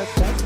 Test.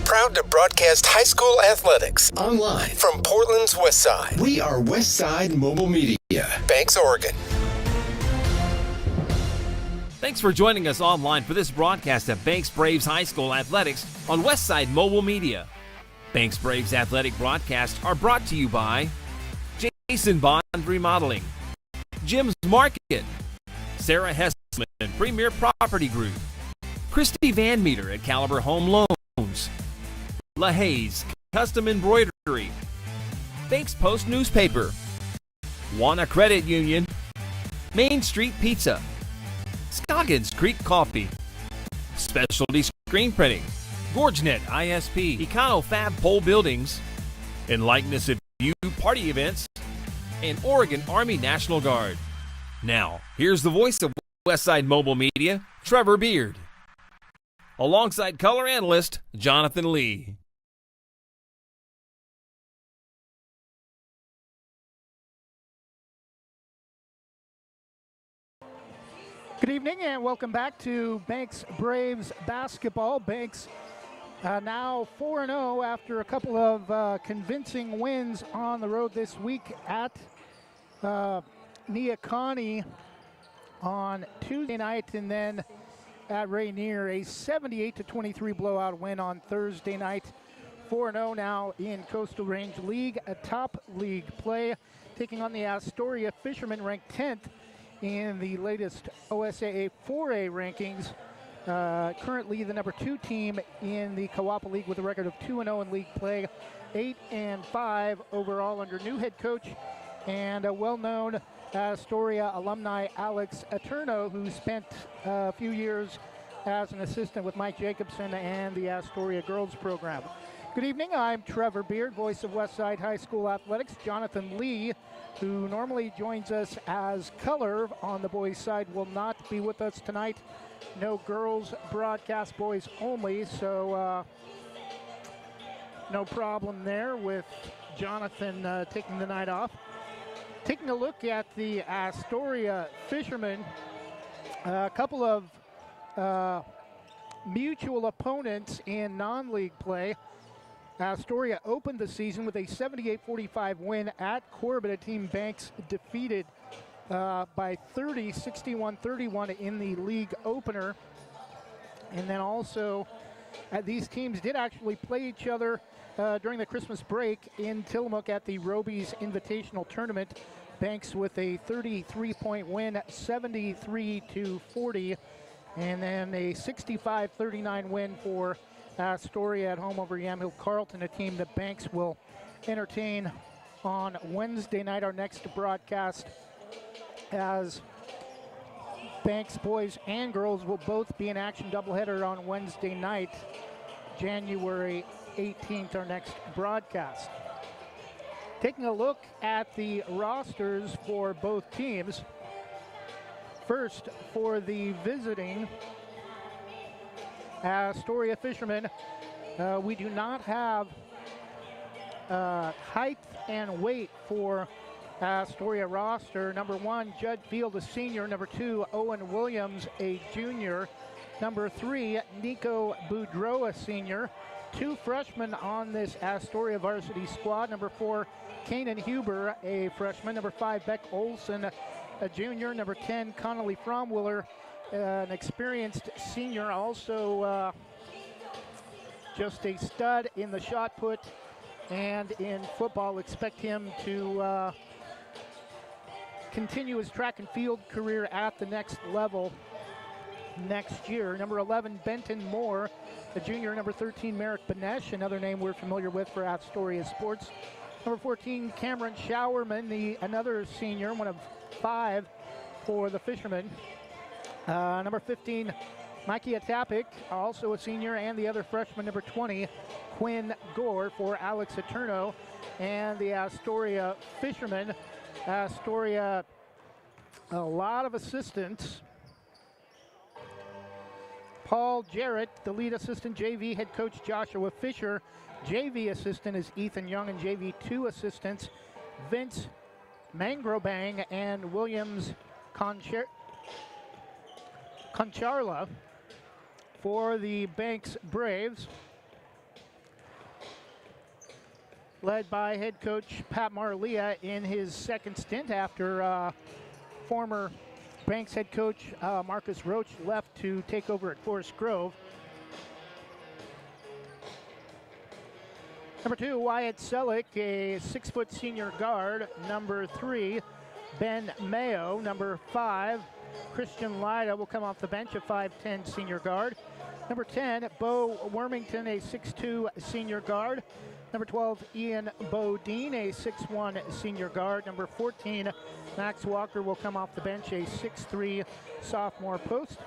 Proud to broadcast high school athletics Online from Portland's West Side. we are Westside Mobile Media. Banks, Oregon. Thanks for joining us online for this broadcast of Banks Braves High School Athletics on Westside Mobile Media. Banks Braves athletic broadcasts are brought to you by Jason Bond Remodeling, Jim's Market, Sarah Hessman, Premier Property Group, Christy Van Meter at Caliber Home Loans, LaHaye's Custom Embroidery, Banks Post Newspaper, Wana Credit Union, Main Street Pizza, Scoggins Creek Coffee, Specialty Screen Printing, GorgeNet ISP, Econo Fab Pole Buildings, and Likeness of You Party Events, and Oregon Army National Guard. Now, here's the voice of Westside Mobile Media, Trevor Beard, alongside color analyst Jonathan Lee. Good evening and welcome back to Banks Braves basketball. Banks now 4-0 after a couple of convincing wins on the road this week at Neocani on Tuesday night, and then at Rainier a 78-23 blowout win on Thursday night. 4-0 now in Coastal Range League, a top league play, taking on the Astoria Fishermen, ranked 10th in the latest OSAA 4A rankings. Currently the number 2 team in the Kawapa League with a record of 2-0 in league play, 8-5 overall under new head coach and a well-known Astoria alumni Alex Eterno, who spent a few years as an assistant with Mike Jacobson and the Astoria girls program. Good evening, I'm Trevor Beard, voice of Westside High School Athletics. Jonathan Lee, who normally joins us as color on the boys' side, will not be with us tonight. No girls broadcast, boys only, so no problem there with Jonathan taking the night off. Taking a look at the Astoria Fishermen, a couple of mutual opponents in non-league play. Astoria opened the season with a 78-45 win at Corbett, a team Banks defeated by 30, 61-31 in the league opener. And then also, these teams did actually play each other during the Christmas break in Tillamook at the Robies Invitational Tournament. Banks with a 33-point win, 73-40, and then a 65-39 win for Astoria at home over Yamhill Carlton, a team that Banks will entertain on Wednesday night, our next broadcast, as Banks boys and girls will both be in action, doubleheader on Wednesday night, January 18th, our next broadcast. Taking a look at the rosters for both teams. First, for the visiting Astoria Fishermen, we do not have height and weight for Astoria roster. Number 1, Judd Field, a senior. Number 2, Owen Williams, a junior. Number 3, Nico Boudreau, a senior. 2 freshmen on this Astoria varsity squad. Number 4, Kanan Huber, a freshman. Number 5, Beck Olson, a junior. Number 10, Connolly Fromwiller, an experienced senior, also just a stud in the shot put and in football. Expect him to continue his track and field career at the next level next year. Number 11, Benton Moore, a junior. Number 13, Merrick Benesh, another name we're familiar with for Astoria sports. Number 14, Cameron Showerman, another senior, one of 5 for the Fishermen. Number 15, Mikey Atapik, also a senior, and the other freshman, number 20, Quinn Gore for Alex Eterno, and the Astoria Fishermen. Astoria, a lot of assistants. Paul Jarrett, the lead assistant, JV head coach Joshua Fisher. JV assistant is Ethan Young, and JV 2 assistants, Vince Mangrobang and Williams Concharla for the Banks Braves, led by head coach Pat Marlia in his second stint after former Banks head coach Marcus Roach left to take over at Forest Grove. Number 2, Wyatt Selleck, a 6-foot senior guard. Number 3, Ben Mayo. Number 5, Christian Lyda will come off the bench, a 5'10 senior guard. Number 10, Bo Wormington, a 6'2 senior guard. Number 12, Ian Bodine, a 6'1 senior guard. Number 14, Max Walker will come off the bench, a 6'3 sophomore post.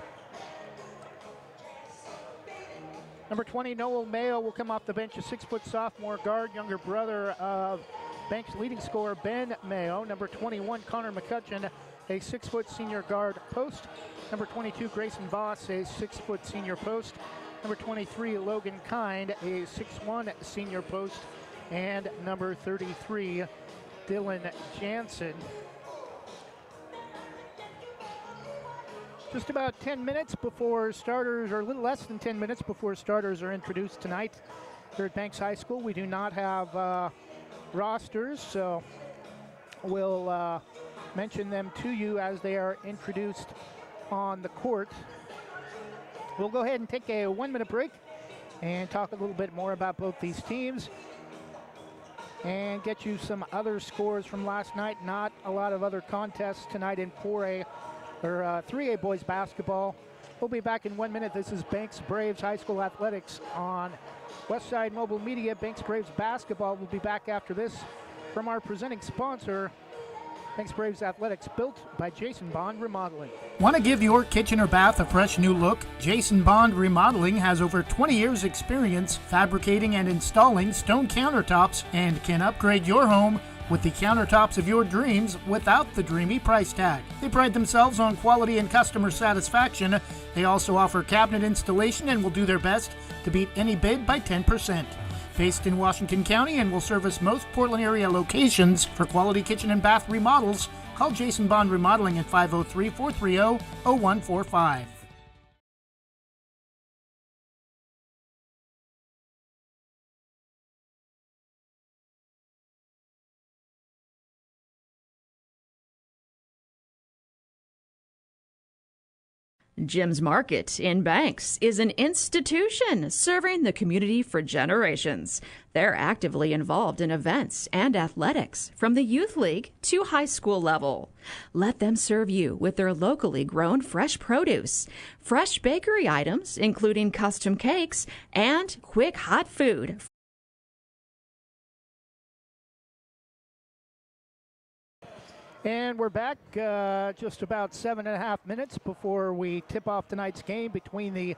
Number 20, Noel Mayo will come off the bench, a 6-foot sophomore guard, younger brother of Banks leading scorer Ben Mayo. Number 21, Connor McCutcheon, a 6-foot senior guard post. Number 22, Grayson Voss, a 6-foot senior post. Number 23, Logan Kind, a 6'1 senior post. And number 33, Dylan Jansen. Just about 10 minutes before starters, or a little less than 10 minutes before starters are introduced tonight here at Banks High School. We do not have rosters, so we'll mention them to you as they are introduced on the court. We'll go ahead and take a 1-minute break and talk a little bit more about both these teams and get you some other scores from last night. Not a lot of other contests tonight in 4A or 3A boys basketball. We'll be back in 1 minute. This is Banks Braves High School Athletics on Westside Mobile Media. Banks Braves basketball will be back after this from our presenting sponsor, Banks Braves Athletics, built by Jason Bond Remodeling. Want to give your kitchen or bath a fresh new look? Jason Bond Remodeling has over 20 years experience fabricating and installing stone countertops and can upgrade your home with the countertops of your dreams without the dreamy price tag. They pride themselves on quality and customer satisfaction. They also offer cabinet installation and will do their best to beat any bid by 10%. Based in Washington County and will service most Portland area locations. For quality kitchen and bath remodels, call Jason Bond Remodeling at 503-430-0145. Jim's Market in Banks is an institution serving the community for generations. They're actively involved in events and athletics from the youth league to high school level. Let them serve you with their locally grown fresh produce, fresh bakery items, including custom cakes, and quick hot food. And we're back just about 7.5 minutes before we tip off tonight's game between the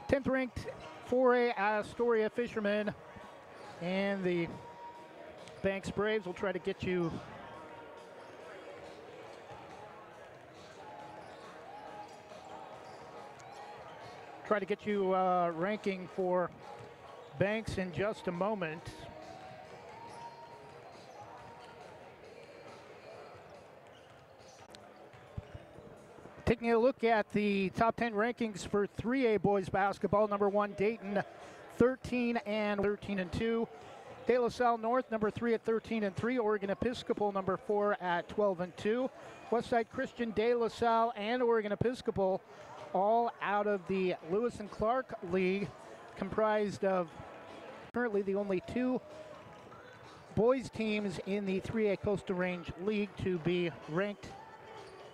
10th ranked 4A Astoria Fishermen and the Banks Braves. We'll try to get you ranking for Banks in just a moment. Taking a look at the top 10 rankings for 3A boys basketball. Number 1, Dayton, 13 and 2. De La Salle North, number 3 at 13 and 3. Oregon Episcopal, number 4 at 12 and 2. Westside Christian, De La Salle, and Oregon Episcopal, all out of the Lewis and Clark League, comprised of currently the only 2 boys teams in the 3A Coastal Range League to be ranked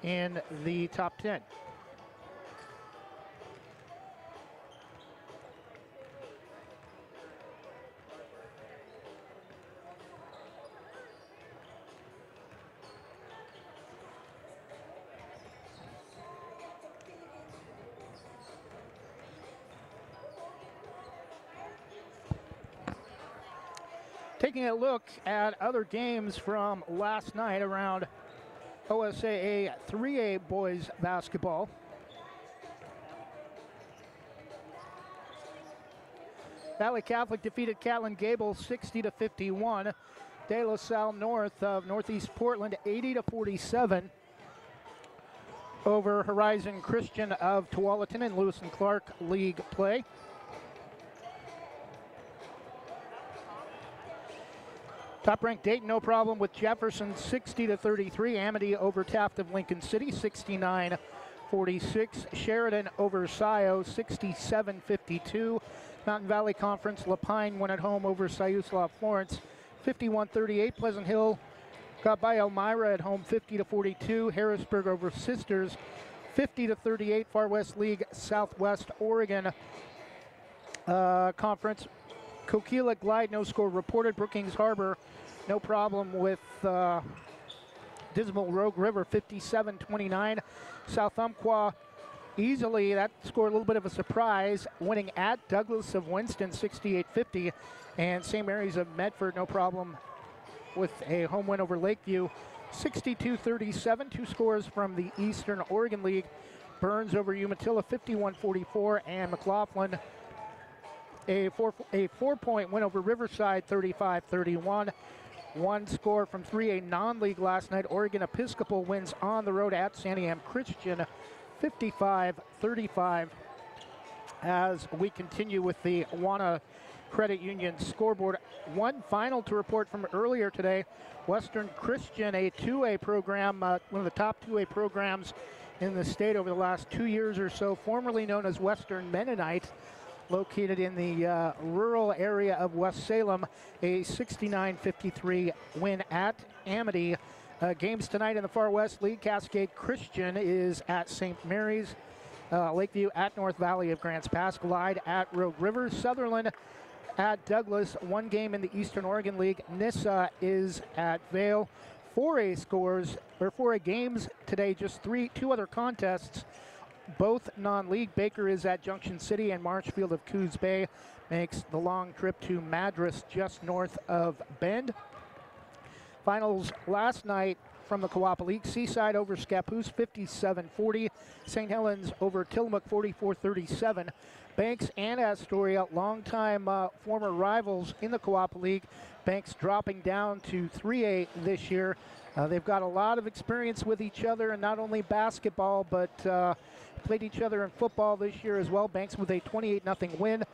in the top 10. Taking a look at other games from last night around OSAA 3A boys basketball. Valley Catholic defeated Catlin Gable 60-51. De La Salle North of Northeast Portland 80-47 over Horizon Christian of Tualatin in Lewis and Clark League play. Top-ranked Dayton, no problem with Jefferson 60-33. Amity over Taft of Lincoln City 69-46. Sheridan over Scio 67-52. Mountain Valley Conference, Lapine won at home over Siuslaw Florence 51-38. Pleasant Hill got by Elmira at home 50-42. Harrisburg over Sisters 50-38. Far West League Southwest Oregon Conference. Coquila Glide, no score reported. Brookings Harbor, no problem with Dismal Rogue River 57-29. South Umpqua easily, that scored a little bit of a surprise, winning at Douglas of Winston 68-50. And St. Mary's of Medford, no problem with a home win over Lakeview 62-37. Two scores from the Eastern Oregon League. Burns over Umatilla 51-44, and McLaughlin a four-point win over Riverside 35-31. One score from 3A non-league last night. Oregon Episcopal wins on the road at Santiam Christian 55-35. As we continue with the Awana Credit Union scoreboard. One final to report from earlier today. Western Christian, a 2A program, one of the top 2A programs in the state over the last 2 years or so, formerly known as Western Mennonite, located in the rural area of West Salem, a 69-53 win at Amity. Games tonight in the Far West League. Cascade Christian is at St. Mary's. Lakeview at North Valley of Grants Pass. Glide at Rogue River. Sutherland at Douglas. One game in the Eastern Oregon League. Nissa is at Vail. 4A games today, just two other contests, both non-league. Baker is at Junction City, and Marshfield of Coos Bay makes the long trip to Madras, just north of Bend. Finals last night from the Kawapa League. Seaside over Scappoose 57-40. St. Helens over Tillamook 44-37. Banks and Astoria, longtime former rivals in the Kawapa League. Banks dropping down to 3A this year. They've got a lot of experience with each other, and not only basketball, but played each other in football this year as well. Banks with a 28-0 win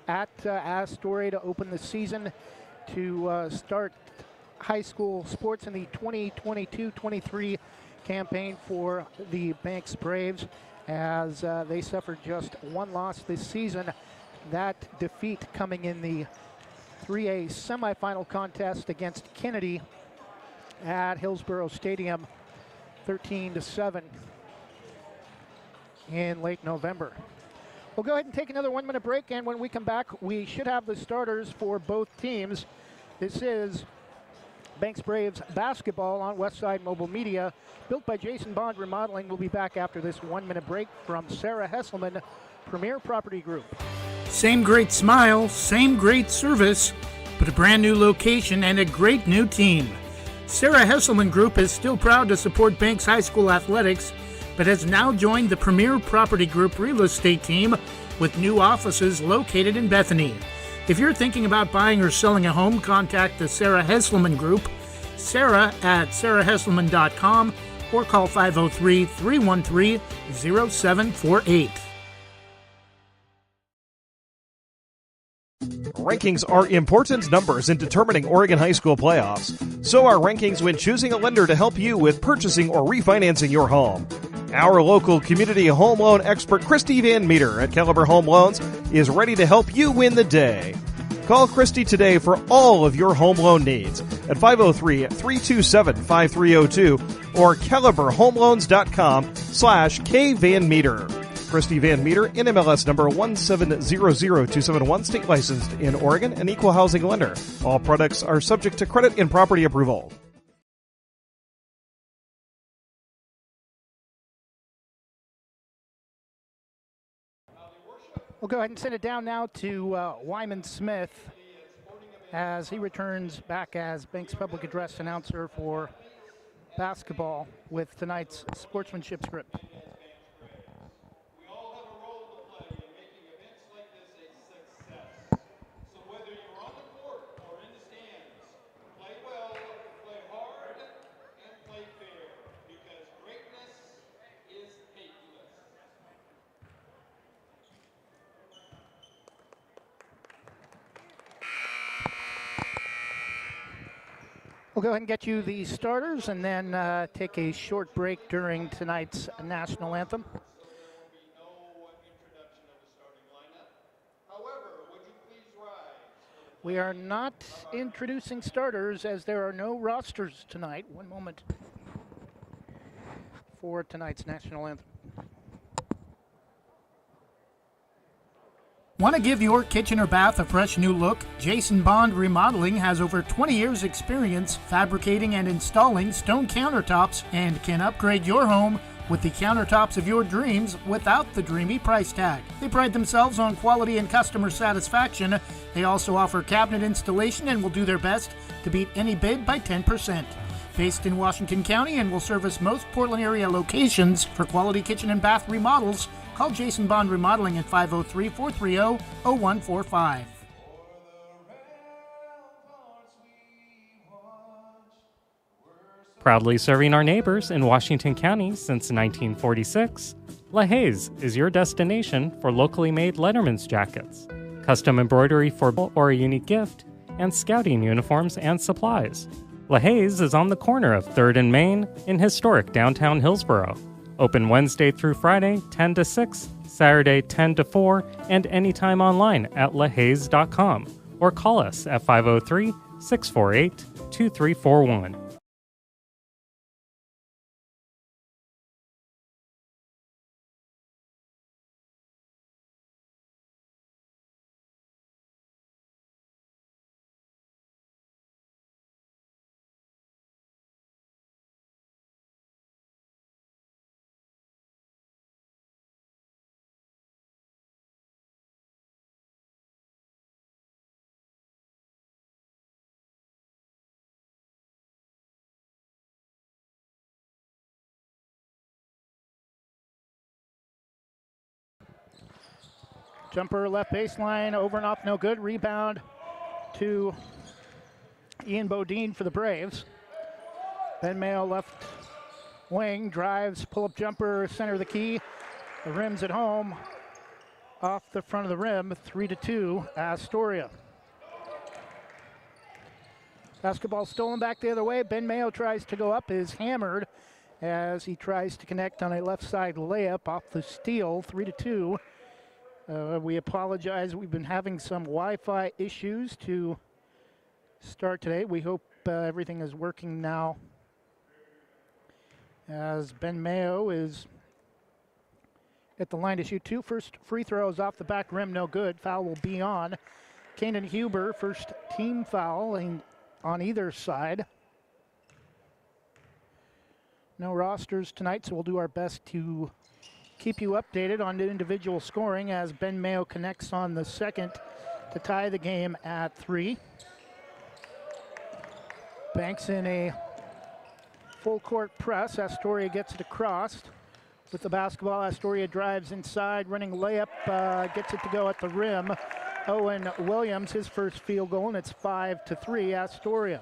at Astoria to open the season to start high school sports in the 2022-23 campaign for the Banks Braves, as they suffered just one loss this season. That defeat coming in the 3A semifinal contest against Kennedy at Hillsborough Stadium, 13-7 in late November. We'll go ahead and take another 1 minute break, and when we come back, we should have the starters for both teams. This is Banks Braves basketball on Westside Mobile Media, built by Jason Bond Remodeling. We'll be back after this 1 minute break from Sarah Hesselman, Premier Property Group. Same great smile, same great service, but a brand new location and a great new team. Sarah Hesselman Group is still proud to support Banks High School athletics, but has now joined the Premier Property Group real estate team with new offices located in Bethany. If you're thinking about buying or selling a home, contact the Sarah Hesselman Group, Sarah at sarahhesselman.com, or call 503-313-0748. Rankings are important numbers in determining Oregon high school playoffs. So are rankings when choosing a lender to help you with purchasing or refinancing your home. Our local community home loan expert, Christy Van Meter at Caliber Home Loans, is ready to help you win the day. Call Christy today for all of your home loan needs at 503-327-5302 or caliberhomeloans.com/kvanmeter. Christy Van Meter, NMLS number 1700271, state licensed in Oregon, an equal housing lender. All products are subject to credit and property approval. We'll go ahead and send it down now to Wyman Smith as he returns back as Banks Public Address announcer for basketball with tonight's sportsmanship script. We all have a role to play in making events like this a success. So whether you're on the court or in the stands, play well, play hard, and play fair, because greatness is hateless. We'll go ahead and get you the starters and then take a short break during tonight's national anthem. There will be no introduction of the starting lineup. However, would you please rise? We are not introducing starters as there are no rosters tonight. One moment for tonight's national anthem. Want to give your kitchen or bath a fresh new look? Jason Bond Remodeling has over 20 years experience fabricating and installing stone countertops and can upgrade your home with the countertops of your dreams without the dreamy price tag. They pride themselves on quality and customer satisfaction. They also offer cabinet installation and will do their best to beat any bid by 10%. Based in Washington County and will service most Portland area locations. For quality kitchen and bath remodels, call Jason Bond Remodeling at 503-430-0145. Proudly serving our neighbors in Washington County since 1946, La Haze is your destination for locally made Letterman's jackets, custom embroidery for or a unique gift, and scouting uniforms and supplies. La Haze is on the corner of 3rd and Main in historic downtown Hillsborough. Open Wednesday through Friday, 10 to 6, Saturday, 10 to 4, and anytime online at lahaze.com or call us at 503-648-2341. Jumper left baseline, over and off, no good. Rebound to Ian Bodine for the Braves. Ben Mayo left wing, drives, pull-up jumper, center of the key. The rim's at home, off the front of the rim, 3-2, Astoria. Basketball stolen back the other way. Ben Mayo tries to go up, is hammered as he tries to connect on a left side layup off the steal, 3-2. We apologize. We've been having some Wi-Fi issues to start today. We hope everything is working now, as Ben Mayo is at the line to shoot two. First free throw is off the back rim, no good. Foul will be on Kanan Huber. First team foul on either side. No rosters tonight, so we'll do our best to keep you updated on the individual scoring as Ben Mayo connects on the second to tie the game at 3. Banks in a full court press. Astoria gets it across with the basketball. Astoria drives inside, running layup, gets it to go at the rim. Owen Williams, his first field goal, and it's 5-3 Astoria.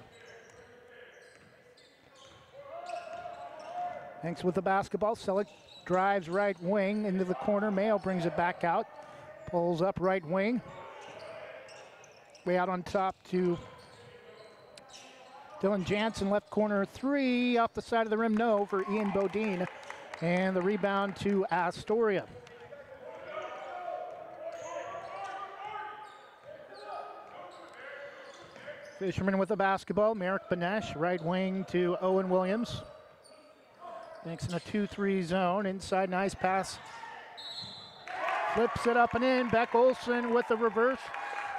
Banks with the basketball. Selick drives right wing into the corner. Mayo brings it back out. Pulls up right wing. Way out on top to Dylan Jansen, left corner three. Off the side of the rim, no, for Ian Bodine. And the rebound to Astoria. Fisherman with the basketball. Merrick Benesh, right wing to Owen Williams. Banks in a 2-3 zone. Inside, nice pass. Flips it up and in. Beck Olson with the reverse.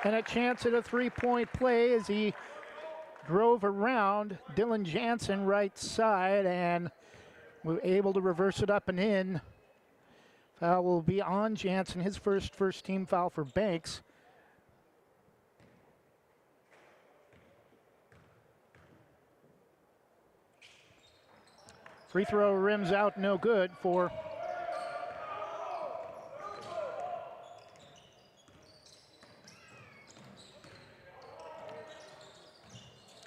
And a chance at a three-point play as he drove around Dylan Jansen right side and was able to reverse it up and in. Foul will be on Jansen, his first team foul for Banks. Free throw rims out, no good for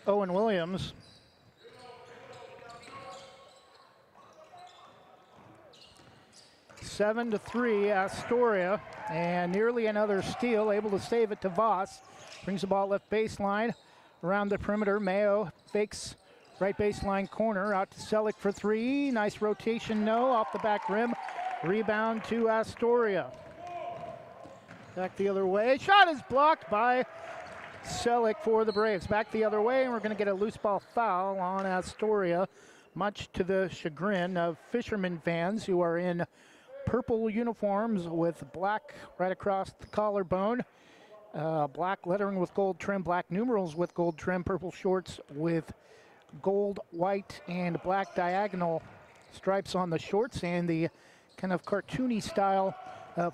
Owen Williams. Seven to 3, Astoria, and nearly another steal, able to save it to Voss. Brings the ball left baseline, around the perimeter. Mayo fakes right baseline corner, out to Selleck for three. Nice rotation, no, off the back rim. Rebound to Astoria. Back the other way, shot is blocked by Selleck for the Braves. Back the other way, and we're gonna get a loose ball foul on Astoria, much to the chagrin of Fisherman fans who are in purple uniforms with black right across the collarbone, black lettering with gold trim, black numerals with gold trim, purple shorts with gold, white, and black diagonal stripes on the shorts, and the kind of cartoony style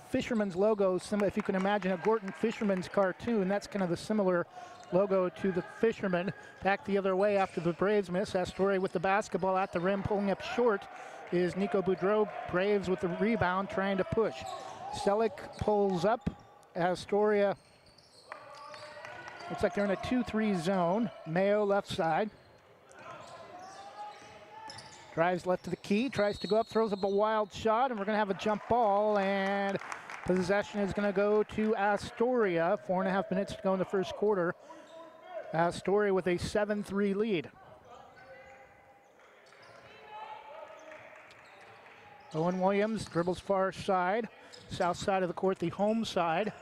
fisherman's logo. If you can imagine a Gorton Fisherman's cartoon, that's kind of the similar logo to the Fisherman. Back the other way after the Braves miss. Astoria with the basketball at the rim, pulling up short is Nico Boudreau. Braves with the rebound, trying to push. Selleck pulls up. Astoria looks like they're in a 2-3 zone. Mayo left side. Drives left to the key, tries to go up, throws up a wild shot, and we're going to have a jump ball, and possession is going to go to Astoria. 4.5 minutes to go in the first quarter. Astoria with a 7-3 lead. Owen Williams dribbles far side, south side of the court, the home side.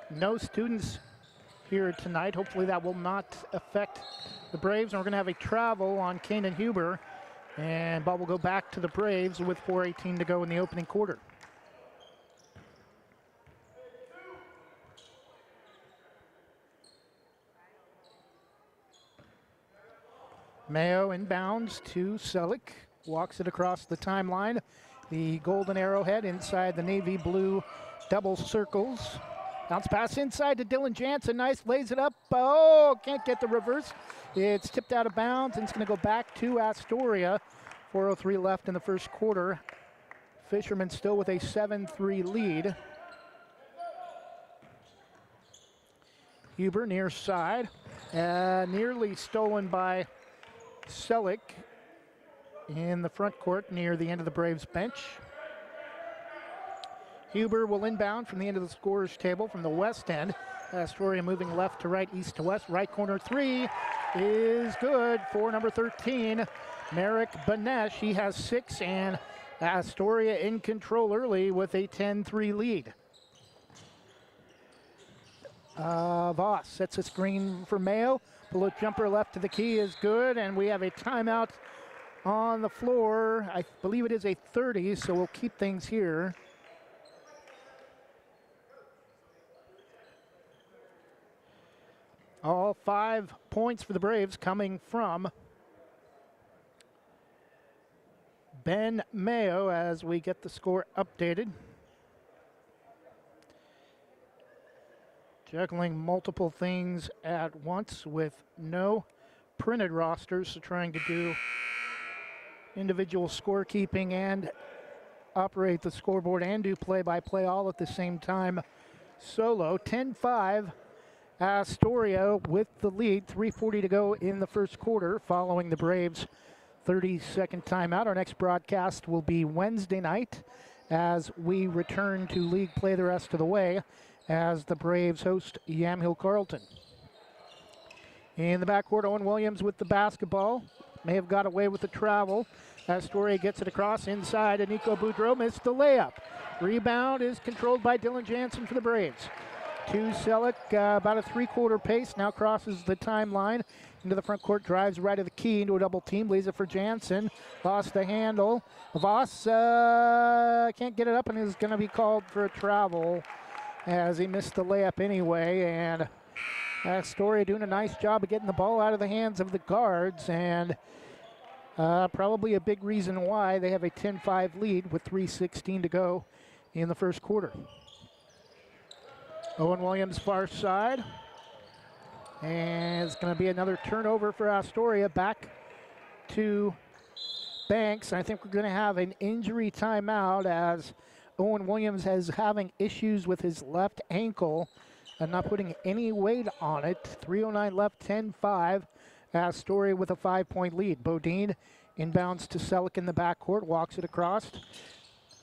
No students here tonight. Hopefully that will not affect the Braves. And we're going to have a travel on Kanan Huber. And ball will go back to the Braves with 4:18 to go in the opening quarter. Mayo inbounds to Selleck. Walks it across the timeline. The golden arrowhead inside the navy blue double circles. Bounce pass inside to Dylan Jansen. Nice, lays it up. Oh, can't get the reverse. It's tipped out of bounds, and it's going to go back to Astoria. 4:03 left in the first quarter. Fishermen still with a 7-3 lead. Huber near side. Nearly stolen by Selleck in the front court near the end of the Braves bench. Huber will inbound from the end of the scorer's table from the west end. Astoria moving left to right, east to west. Right corner three is good for number 13, Merrick Banesh. He has 6, and Astoria in control early with a 10-3 lead. Voss sets a screen for Mayo. Pull jumper left to the key is good, and we have a timeout on the floor. I believe it is a 30, so we'll keep things here. All 5 points for the Braves coming from Ben Mayo as we get the score updated. Juggling multiple things at once with no printed rosters, so trying to do individual scorekeeping and operate the scoreboard and do play-by-play all at the same time solo. 10-5. Astoria with the lead, 3:40 to go in the first quarter following the Braves' 30-second timeout. Our next broadcast will be Wednesday night as we return to league play the rest of the way as the Braves host Yamhill Carlton. In the backcourt, Owen Williams with the basketball. May have got away with the travel. Astoria gets it across inside, and Nico Boudreau missed the layup. Rebound is controlled by Dylan Jansen for the Braves. To Selleck, about a 3-quarter pace, now crosses the timeline into the front court, drives right of the key into a double team, leaves it for Jansen, lost the handle. Voss can't get it up and is going to be called for a travel as he missed the layup anyway. And Astoria doing a nice job of getting the ball out of the hands of the guards, and probably a big reason why they have a 10-5 lead with 3:16 to go in the first quarter. Owen Williams far side. And it's going to be another turnover for Astoria. Back to Banks. I think we're going to have an injury timeout as Owen Williams is having issues with his left ankle and not putting any weight on it. 3:09 left, 10-5. Astoria with a 5-point lead. Bodine inbounds to Selleck in the backcourt, walks it across.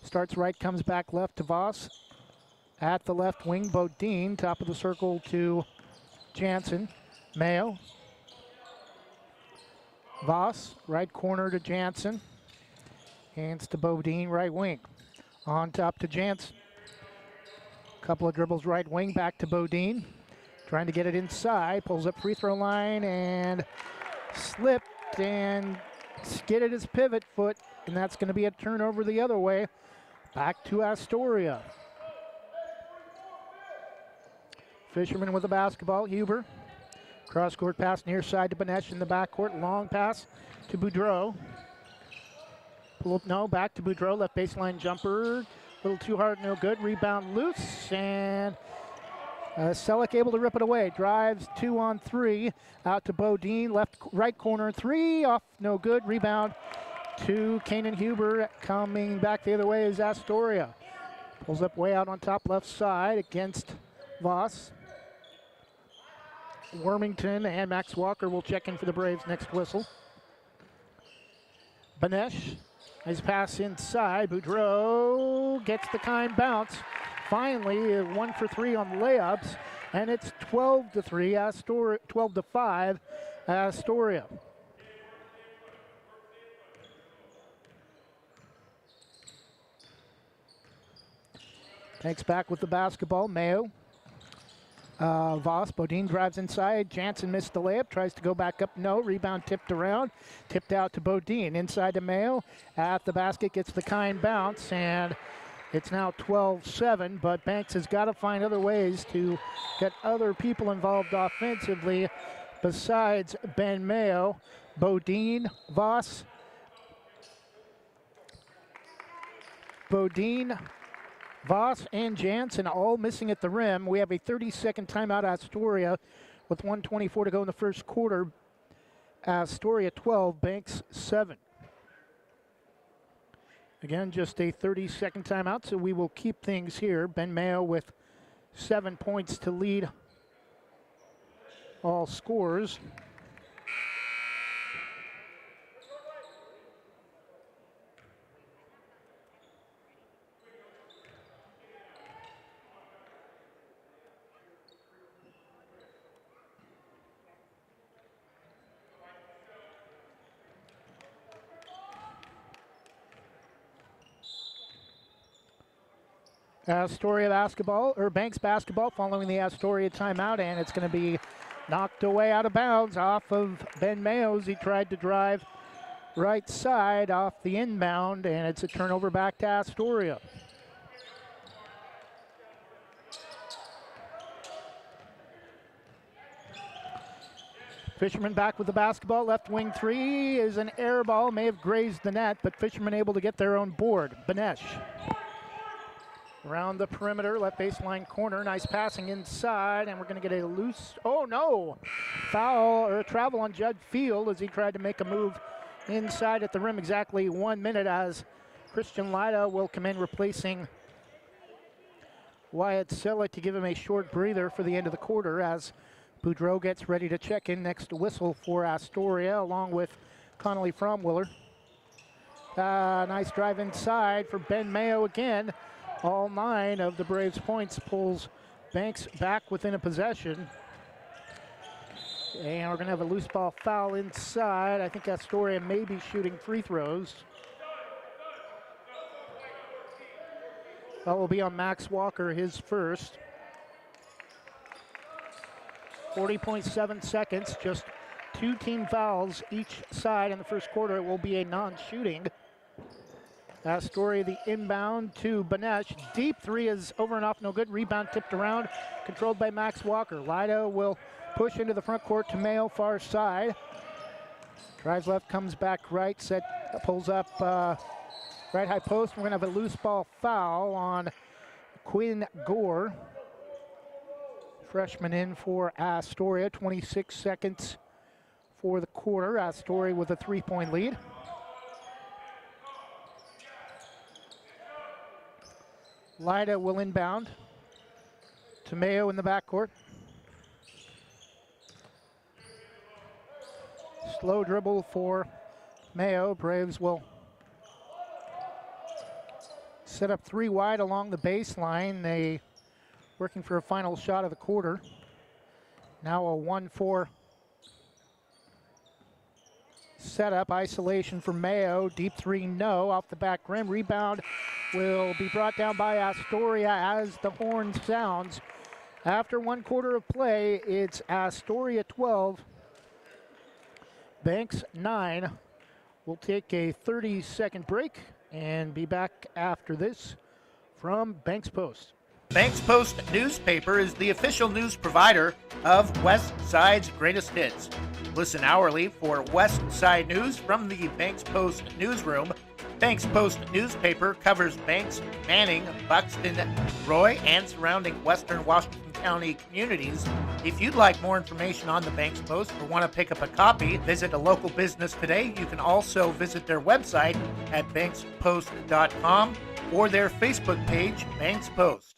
Starts right, comes back left to Voss. At the left wing, Bodine, top of the circle to Jansen. Mayo. Voss, right corner to Jansen. Hands to Bodine, right wing. On top to Jansen. Couple of dribbles right wing, back to Bodine. Trying to get it inside, pulls up free throw line and slipped and skidded his pivot foot, and that's going to be a turnover the other way. Back to Astoria. Fisherman with the basketball, Huber. Cross-court pass near side to Benesh in the backcourt. Long pass to Boudreau. Pull up, no, back to Boudreau. Left baseline jumper. A little too hard, no good. Rebound loose, and Selleck able to rip it away. Drives 2-on-3. Out to Bodine. Left, right corner. 3 off, no good. Rebound to Kanan Huber. Coming back the other way is Astoria. Pulls up way out on top left side against Voss. Wormington and Max Walker will check in for the Braves next whistle. Benesh, his pass inside. Boudreau gets the kind bounce. Finally, 1 for 3 on layups, and it's 12-3, Astoria, 12-5, Astoria. Takes back with the basketball, Mayo. Voss, Bodine drives inside. Jansen missed the layup, tries to go back up. No, rebound tipped around. Tipped out to Bodine. Inside to Mayo. At the basket, gets the kind bounce, and it's now 12-7, but Banks has got to find other ways to get other people involved offensively besides Ben Mayo. Bodine, Voss. Bodine, Voss and Jansen all missing at the rim. We have a 30-second timeout Astoria with 1:24 to go in the first quarter. Astoria 12, Banks 7. Again, just a 30-second timeout, so we will keep things here. Ben Mayo with 7 points to lead all scorers. Astoria basketball, or Banks basketball following the Astoria timeout, and it's going to be knocked away out of bounds off of Ben Mayo's. He tried to drive right side off the inbound, and it's a turnover back to Astoria. Fisherman back with the basketball. Left wing 3 is an air ball, may have grazed the net, but Fisherman able to get their own board. Benesh. Around the perimeter, left baseline corner, nice passing inside, and we're going to get a loose, oh no, foul or a travel on Judd Field as he tried to make a move inside at the rim. Exactly 1 minute as Christian Lida will come in replacing Wyatt Selleck to give him a short breather for the end of the quarter as Boudreau gets ready to check in next to whistle for Astoria along with Connolly Fromwiller. Nice drive inside for Ben Mayo again. All 9 of the Braves' points pulls Banks back within a possession. And we're going to have a loose ball foul inside. I think Astoria may be shooting free throws. That will be on Max Walker, his first. 40.7 seconds, just 2 team fouls each side in the first quarter. It will be a non-shooting. Astoria the inbound to Benesh. Deep 3 is over and off, no good. Rebound tipped around, controlled by Max Walker. Lido will push into the front court to Mayo, far side. Drives left, comes back right, pulls up right high post. We're gonna have a loose ball foul on Quinn Gore. Freshman in for Astoria, 26 seconds for the quarter. Astoria with a 3-point lead. Lyda will inbound to Mayo in the backcourt. Slow dribble for Mayo. Braves will set up 3 wide along the baseline. They working for a final shot of the quarter. Now a 1-4 setup. Isolation for Mayo. Deep 3, no. Off the back rim. Rebound will be brought down by Astoria as the horn sounds. After 1 quarter of play, it's Astoria 12, Banks 9. We'll take a 30-second break and be back after this from Banks Post. Banks Post newspaper is the official news provider of West Side's greatest hits. Listen hourly for West Side news from the Banks Post newsroom. Banks Post newspaper covers Banks, Manning, Buxton, Roy, and surrounding western Washington County communities. If you'd like more information on the Banks Post or want to pick up a copy, visit a local business today. You can also visit their website at bankspost.com or their Facebook page, Banks Post.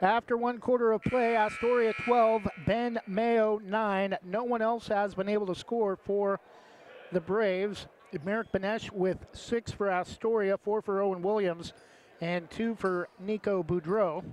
After 1 quarter of play, Astoria 12, Ben Mayo 9. No one else has been able to score for the Braves. Merrick Benesh with 6 for Astoria, 4 for Owen Williams, and 2 for Nico Boudreau.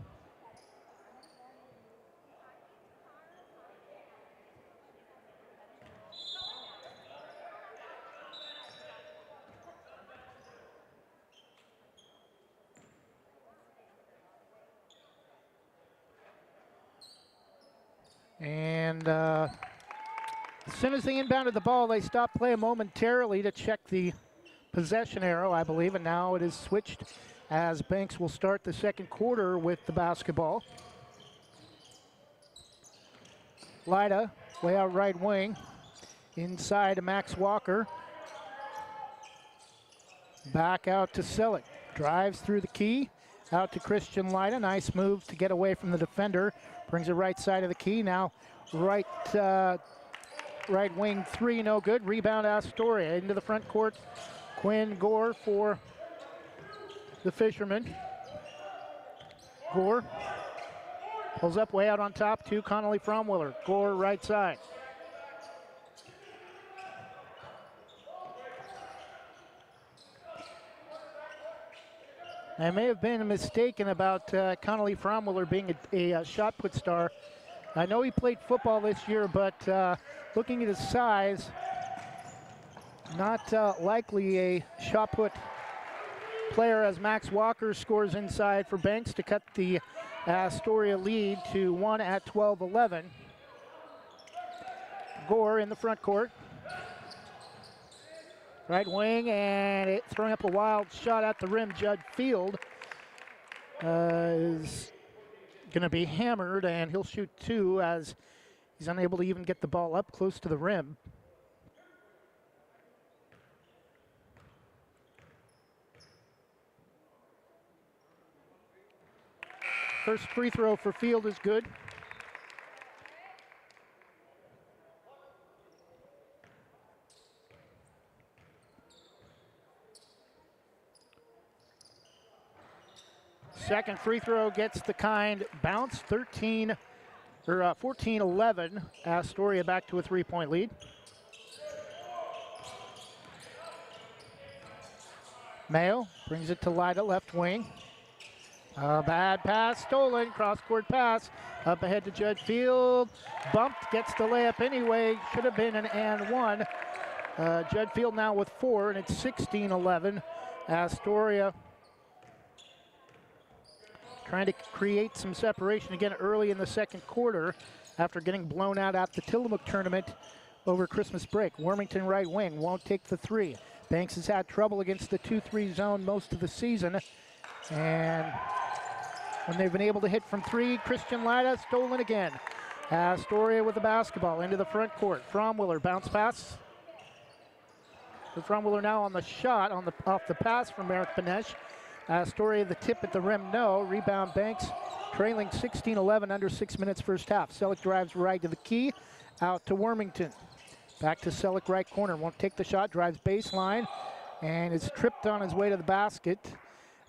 And as soon as they inbounded the ball, they stopped play momentarily to check the possession arrow, I believe, and now it is switched as Banks will start the second quarter with the basketball. Lyda, way out right wing, inside to Max Walker. Back out to Selleck, drives through the key, out to Christian Lyda. Nice move to get away from the defender. Brings it right side of the key. Now right wing 3, no good. Rebound Astoria into the front court. Quinn Gore for the Fishermen. Gore pulls up way out on top to Connolly Fromwiller. Gore right side. I may have been mistaken about Connolly Fromwiller being a shot put star. I know he played football this year, but looking at his size, not likely a shot put player as Max Walker scores inside for Banks to cut the Astoria lead to 1 at 12-11. Gore in the front court. Right wing, and throwing up a wild shot at the rim. Judd Field is going to be hammered, and he'll shoot 2 as he's unable to even get the ball up close to the rim. First free throw for Field is good. Second free throw gets the kind bounce. 14-11. Astoria back to a 3-point lead. Mayo brings it to Lyda, left wing. A bad pass, stolen, cross-court pass. Up ahead to Judd Field. Bumped, gets the layup anyway. Should have been an and one. Judd Field now with 4, and it's 16-11. Astoria trying to create some separation again early in the second quarter after getting blown out at the Tillamook tournament over Christmas break. Wormington right wing won't take the 3. Banks has had trouble against the 2-3 zone most of the season. And when they've been able to hit from 3, Christian Lyda stolen again. Astoria with the basketball into the front court. Fromwiller bounce pass. Fromwiller now on the shot off the pass from Merrick Benesh. Astoria, the tip at the rim, no. Rebound Banks, trailing 16-11, under 6 minutes first half. Selleck drives right to the key, out to Wormington. Back to Selleck, right corner, won't take the shot, drives baseline, and is tripped on his way to the basket.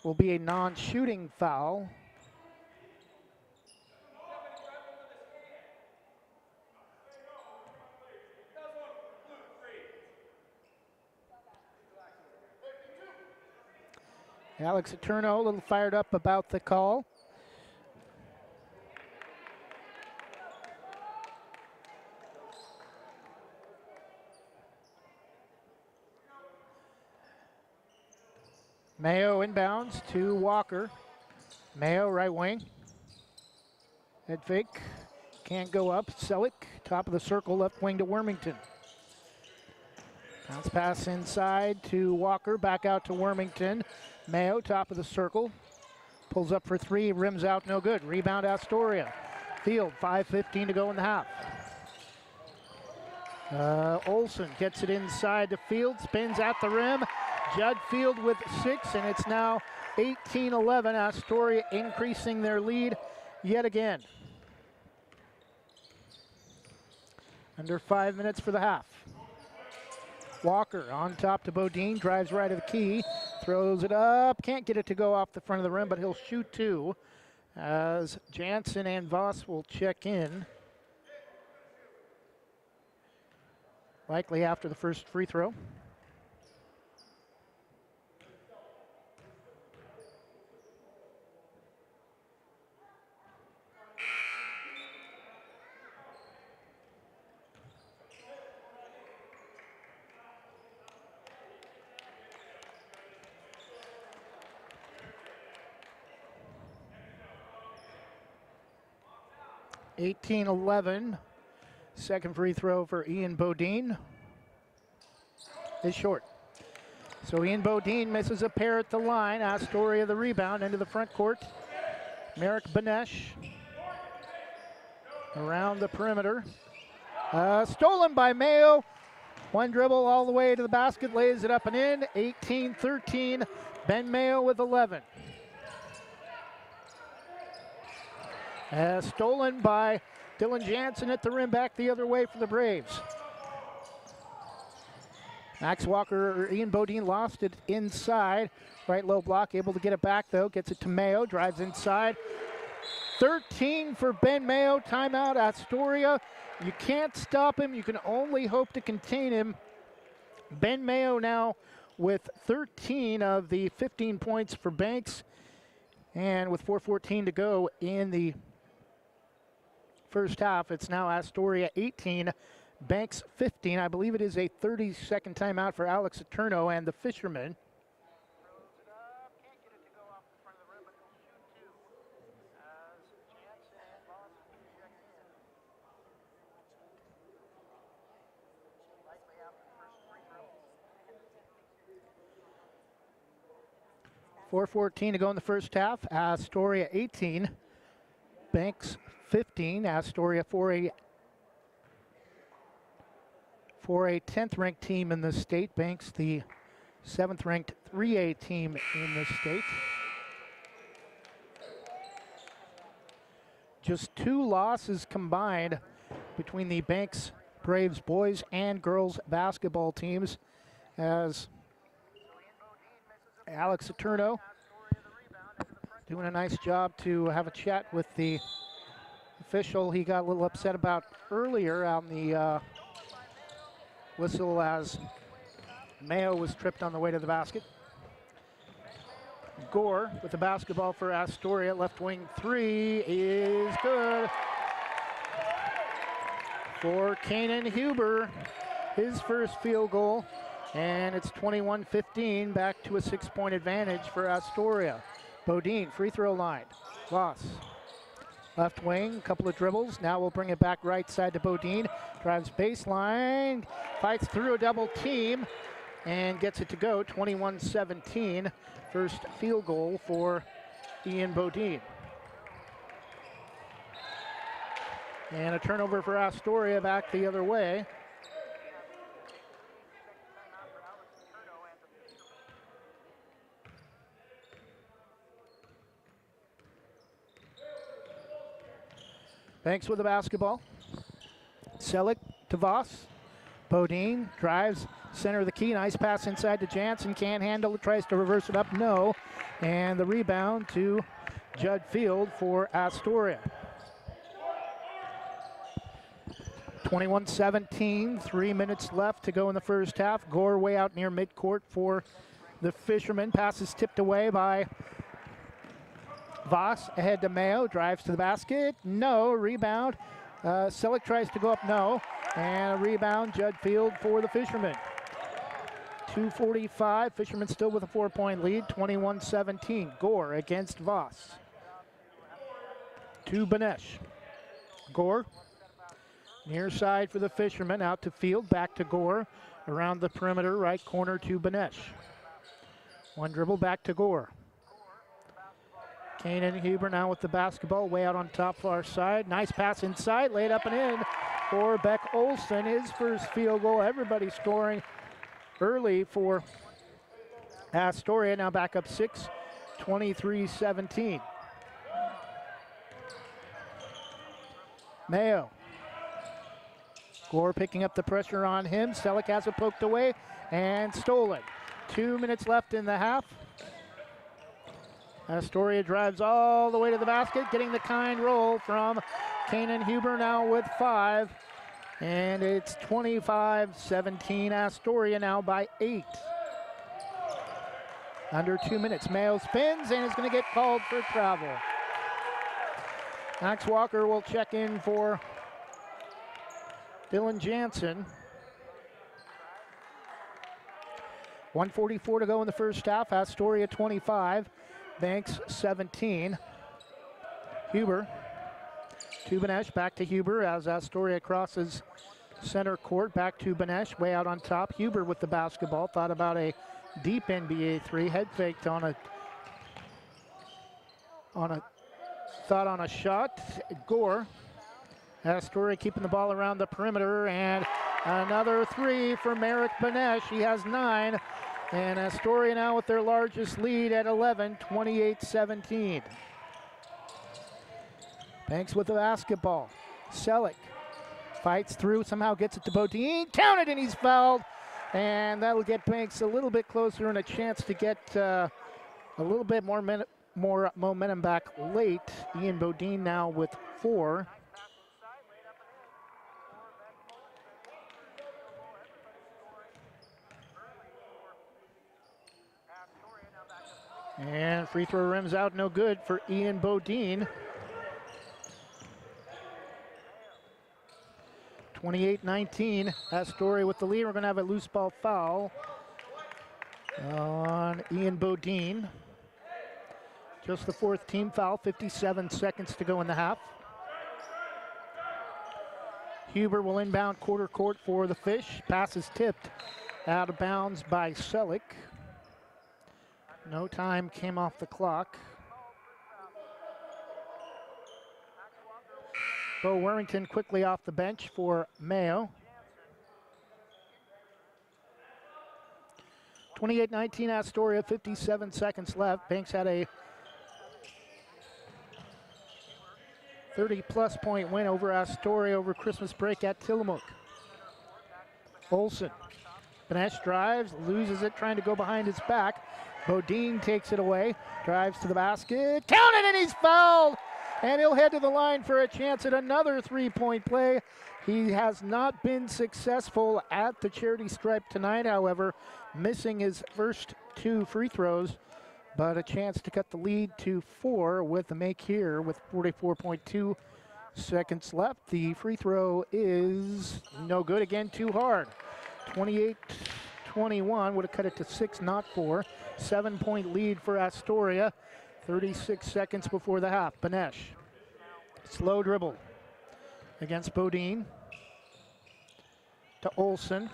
Will be a non-shooting foul. Alex Eterno a little fired up about the call. Mayo inbounds to Walker. Mayo right wing. Head fake. Can't go up. Selleck, top of the circle, left wing to Wormington. Bounce pass inside to Walker, back out to Wormington. Mayo, top of the circle. Pulls up for three, rims out, no good. Rebound Astoria. Field, 5:15 to go in the half. Olsen gets it inside to Field, spins at the rim. Judd Field with 6, and it's now 18-11. Astoria increasing their lead yet again. Under 5 minutes for the half. Walker on top to Bodine, drives right of the key, throws it up, can't get it to go off the front of the rim, but he'll shoot two as Jansen and Voss will check in. Likely after the first free throw. (18-11). Second free throw for Ian Bodine is short. So Ian Bodine misses a pair at the line. Astoria the rebound into the front court. Merrick Benesh around the perimeter. Stolen by Mayo. One dribble all the way to the basket, lays it up and in. 18-13. Ben Mayo with 11. Stolen by Dylan Jansen at the rim, back the other way for the Braves. Max Walker, or Ian Bodine lost it inside. Right low block, able to get it back though. Gets it to Mayo, drives inside. 13 for Ben Mayo, timeout Astoria. You can't stop him, you can only hope to contain him. Ben Mayo now with 13 of the 15 points for Banks. And with 4:14 to go in the first half, it's now Astoria 18, Banks 15. I believe it is a 30-second timeout for Alex Eterno and the Fishermen. 4:14 to go in the first half. Astoria 18, Banks 15. Astoria for a 10th ranked team in the state. Banks the 7th ranked 3A team in the state. Just 2 losses combined between the Banks Braves boys and girls basketball teams, as Alex Eterno doing a nice job to have a chat with the official he got a little upset about earlier on the whistle as Mayo was tripped on the way to the basket. Gore with the basketball for Astoria. Left wing 3 is good for Kanan Huber, his first field goal. And it's 21-15, back to a 6-point advantage for Astoria. Bodine, free throw line. Voss, left wing, a couple of dribbles. Now we'll bring it back right side to Bodine. Drives baseline, fights through a double team, and gets it to go. 21-17, first field goal for Ian Bodine. And a turnover for Astoria back the other way. Banks with the basketball. Selleck to Voss. Bodine drives center of the key. Nice pass inside to Jansen. Can't handle it. Tries to reverse it up. No. And the rebound to Judd Field for Astoria. 21-17. 3 minutes left to go in the first half. Gore way out near midcourt for the Fishermen. Pass is tipped away by Voss. Ahead to Mayo. Drives to the basket. No. Rebound. Selleck tries to go up. No. And a rebound. Judd Field for the Fishermen. 2:45. Fishermen still with a 4-point lead. 21-17. Gore against Voss. To Benesh. Gore. Near side for the Fishermen. Out to Field. Back to Gore. Around the perimeter. Right corner to Benesh. One dribble back to Gore. Kanan Huber now with the basketball. Way out on top far side. Nice pass inside. Laid up and in for Beck Olson. His first field goal. Everybody scoring early for Astoria. Now back up 6. 23-17. Mayo. Gore picking up the pressure on him. Selleck has it poked away and stolen. 2 minutes left in the half. Astoria drives all the way to the basket, getting the kind roll from Kanan Huber now with 5. And it's 25-17. Astoria now by 8. Under 2 minutes. Mayo spins and is going to get called for travel. Max Walker will check in for Dylan Jansen. 1:44 to go in the first half. Astoria 25, Banks 17. Huber to Benesh, back to Huber as Astoria crosses center court. Back to Benesh, way out on top. Huber with the basketball. Thought about a deep NBA three. Head faked on a shot. Gore. Astoria keeping the ball around the perimeter, and another three for Merrick Benesh. He has 9, and Astoria now with their largest lead at 11, 28-17. Banks with the basketball. Selleck fights through, somehow gets it to Bodine. Counted, and he's fouled, and that'll get Banks a little bit closer and a chance to get a little bit more momentum back late. Ian Bodine now with 4. And free throw rims out, no good for Ian Bodine. 28-19, Astoria with the lead. We're going to have a loose ball foul on Ian Bodine. Just the 4th team foul, 57 seconds to go in the half. Huber will inbound quarter court for the Fish. Pass is tipped out of bounds by Selleck. No time came off the clock. Bo Warrington quickly off the bench for Mayo. 28-19 Astoria, 57 seconds left. Banks had a 30-plus point win over Astoria over Christmas break at Tillamook. Olson. Benesh drives, loses it, trying to go behind his back. Bodine takes it away, drives to the basket, counted, and he's fouled! And he'll head to the line for a chance at another 3-point play. He has not been successful at the charity stripe tonight, however, missing his first 2 free throws, but a chance to cut the lead to 4 with a make here with 44.2 seconds left. The free throw is no good, again too hard. 28-21 would have cut it to 6, not 4. 7-point lead for Astoria. 36 seconds before the half. Benesh. Slow dribble against Bodine. To Olson.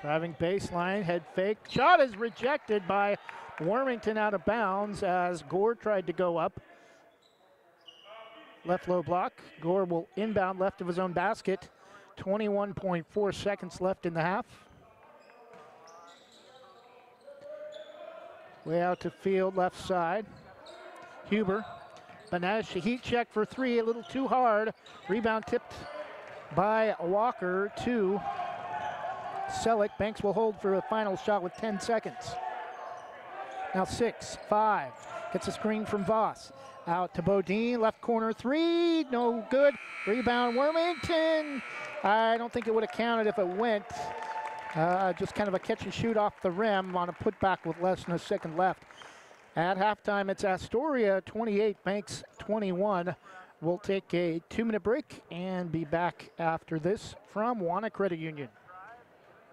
Driving baseline, head fake. Shot is rejected by Warmington out of bounds as Gore tried to go up. Left low block. Gore will inbound left of his own basket. 21.4 seconds left in the half. Way out to Field, left side. Huber Banesh, a heat check for three, a little too hard. Rebound tipped by Walker to Selleck. Banks will hold for a final shot with 10 seconds. Now 6-5. Gets a screen from Voss. Out to Bodine, left corner three, no good. Rebound Wormington. I don't think it would have counted if it went. Just kind of a catch and shoot off the rim on a putback with less than a second left. At halftime, it's Astoria 28, Banks 21. We'll take a 2-minute break and be back after this from Wana Credit Union.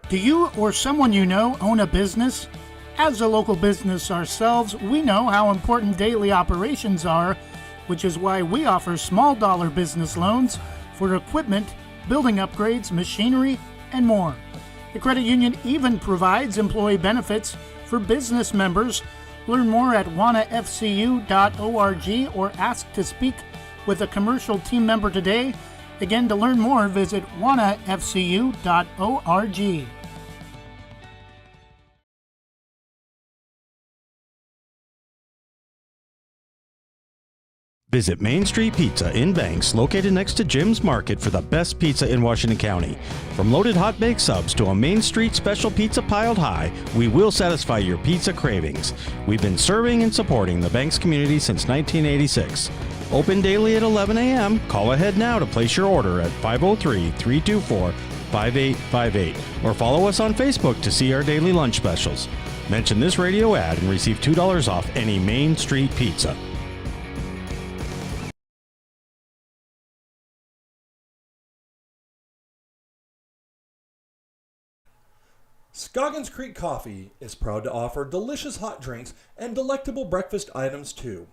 Do you or someone you know own a business? As a local business ourselves, we know how important daily operations are, which is why we offer small dollar business loans for equipment, building upgrades, machinery, and more. The credit union even provides employee benefits for business members. Learn more at wanafcu.org or ask to speak with a commercial team member today. Again, to learn more, visit wanafcu.org. Visit Main Street Pizza in Banks, located next to Jim's Market, for the best pizza in Washington County. From loaded hot baked subs to a Main Street special pizza piled high, we will satisfy your pizza cravings. We've been serving and supporting the Banks community since 1986. Open daily at 11 a.m. Call ahead now to place your order at 503-324-5858 or follow us on Facebook to see our daily lunch specials. Mention this radio ad and receive $2 off any Main Street pizza. Scoggins Creek Coffee is proud to offer delicious hot drinks and delectable breakfast items too.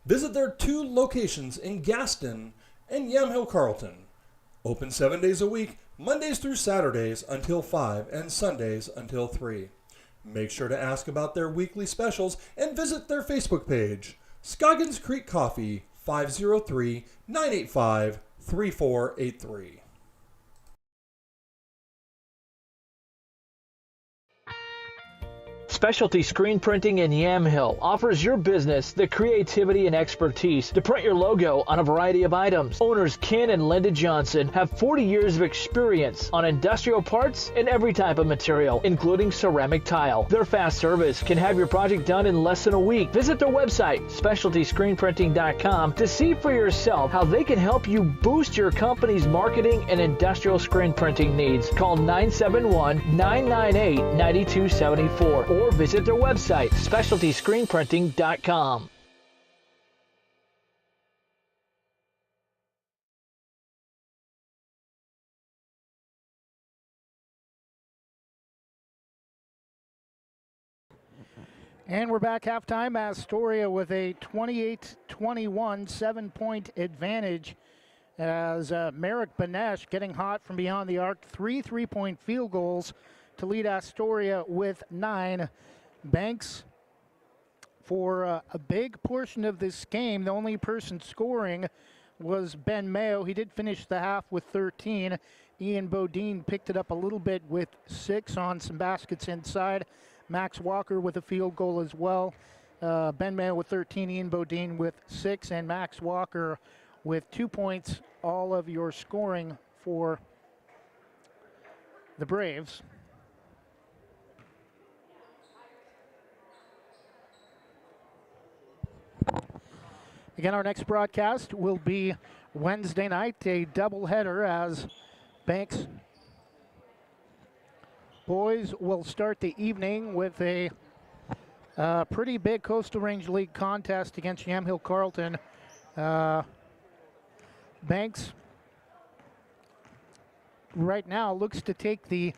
Visit their 2 locations in Gaston and Yamhill Carlton. Open 7 days a week, Mondays through Saturdays until 5 and Sundays until 3. Make sure to ask about their weekly specials and visit their Facebook page. Scoggins Creek Coffee, 503-985-3483. Specialty Screen Printing in Yamhill offers your business the creativity and expertise to print your logo on a variety of items. Owners Ken and Linda Johnson have 40 years of experience on industrial parts and every type of material, including ceramic tile. Their fast service can have your project done in less than a week. Visit their website, specialtyscreenprinting.com, to see for yourself how they can help you boost your company's marketing and industrial screen printing needs. Call 971-998-9274 or visit their website, specialtyscreenprinting.com. And we're back halftime. Astoria with a 28-21 7-point advantage as Merrick Banesh getting hot from beyond the arc. 3 3-point field goals to lead Astoria with 9. Banks, for a big portion of this game, the only person scoring was Ben Mayo. He did finish the half with 13. Ian Bodine picked it up a little bit with 6 on some baskets inside. Max Walker with a field goal as well. Ben Mayo with 13, Ian Bodine with 6, and Max Walker with 2 points. All of your scoring for the Braves. Again, our next broadcast will be Wednesday night, a doubleheader as Banks boys will start the evening with a pretty big Coastal Range League contest against Yamhill Carlton. Banks right now looks to take the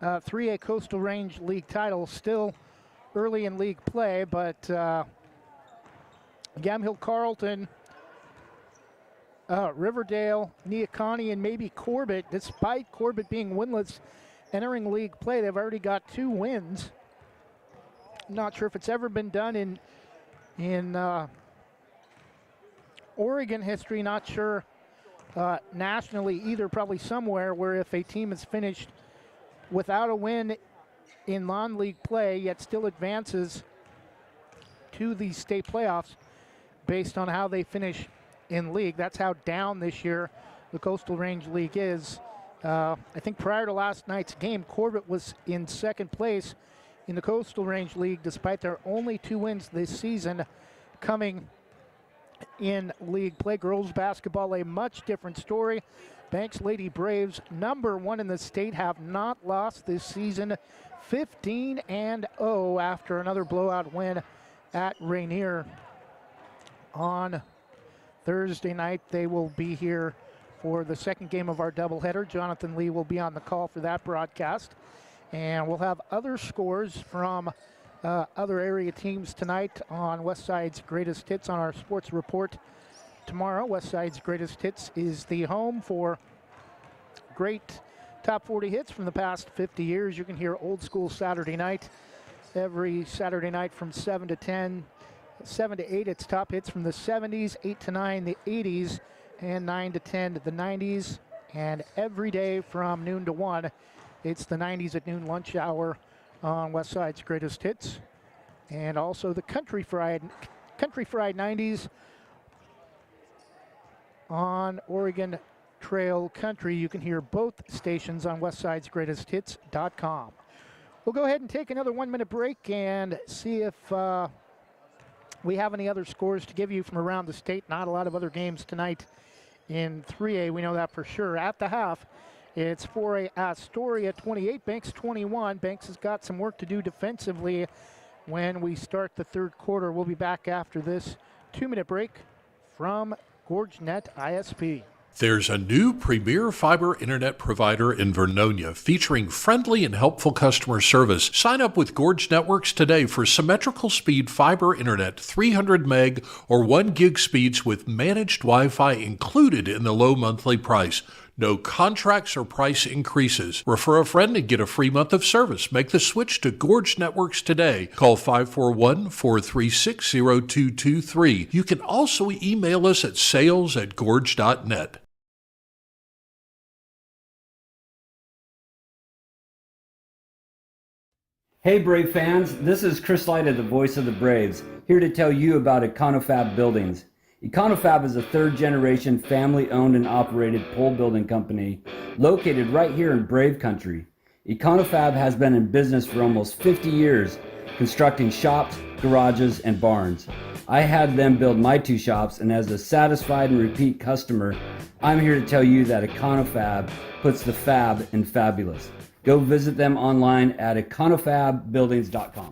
3A Coastal Range League title, still early in league play, but Yamhill Carlton, Riverdale, Neocani, and maybe Corbett, despite Corbett being winless entering league play, they've already got 2 wins. Not sure if it's ever been done in Oregon history, not sure nationally either, probably somewhere where if a team is finished without a win in non-league play, yet still advances to the state playoffs. based on how they finish in league. That's how down this year the Coastal Range League is. I think prior to last night's game, Corbett was in second place in the Coastal Range League despite their only 2 wins this season coming in league play. Girls basketball, a much different story. Banks Lady Braves, number 1 in the state, have not lost this season, 15-0 after another blowout win at Rainier on Thursday night. They will be here for the second game of our doubleheader. Jonathan Lee will be on the call for that broadcast. And we'll have other scores from other area teams tonight on Westside's Greatest Hits on our sports report tomorrow. Westside's Greatest Hits is the home for great top 40 hits from the past 50 years. You can hear Old School Saturday night every Saturday night from 7 to 10. 7 to 8, it's top hits from the 70s, 8 to 9, the 80s, and 9 to 10, the 90s. And every day from noon to 1, it's the 90s at noon lunch hour on Westside's Greatest Hits. And also the Country Fried 90s on Oregon Trail Country. You can hear both stations on westsidesgreatesthits.com. We'll go ahead and take another 1-minute break and see if we have any other scores to give you from around the state. Not a lot of other games tonight in 3A. We know that for sure. At the half, it's 4A Astoria 28, Banks 21. Banks has got some work to do defensively when we start the third quarter. We'll be back after this 2-minute break from GorgeNet ISP. There's a new premier fiber internet provider in Vernonia featuring friendly and helpful customer service. Sign up with Gorge Networks today for symmetrical speed fiber internet, 300 meg or 1 gig speeds with managed Wi-Fi included in the low monthly price. No contracts or price increases. Refer a friend and get a free month of service. Make the switch to Gorge Networks today. Call 541-436-0223. You can also email us at sales@gorge.net. Hey Brave fans, this is Chris Lyda, the voice of the Braves, here to tell you about Econofab Buildings. Econofab is a third-generation family-owned and operated pole building company located right here in Brave Country. Econofab has been in business for almost 50 years, constructing shops, garages, and barns. I had them build my 2 shops, and as a satisfied and repeat customer, I'm here to tell you that Econofab puts the fab in fabulous. Go visit them online at econofabbuildings.com.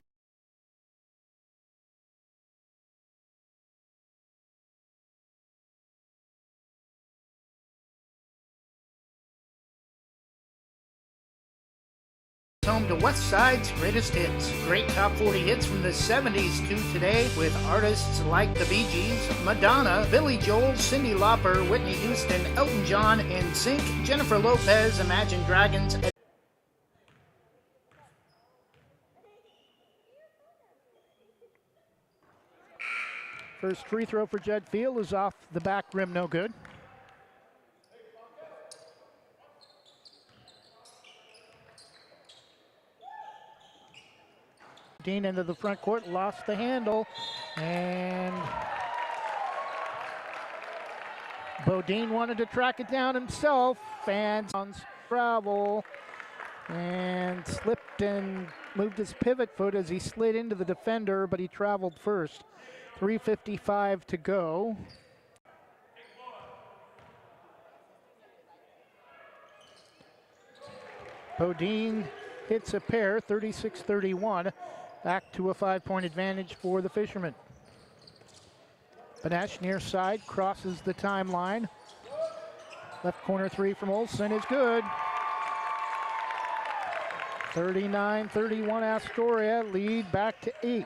Home to Westside's Greatest Hits. Great top 40 hits from the 70s to today with artists like the Bee Gees, Madonna, Billy Joel, Cyndi Lauper, Whitney Houston, Elton John, NSYNC, Jennifer Lopez, Imagine Dragons. First free throw for Judd Field is off the back rim, no good. Dean into the front court, lost the handle, and Bodine wanted to track it down himself, and travel, and slipped and moved his pivot foot as he slid into the defender, but he traveled first. 3:55 to go. Bodine hits a pair, 36-31. Back to a 5-point advantage for the Fishermen. Benesh near side, crosses the timeline. Left corner 3 from Olsen is good. 39-31 Astoria, lead back to 8.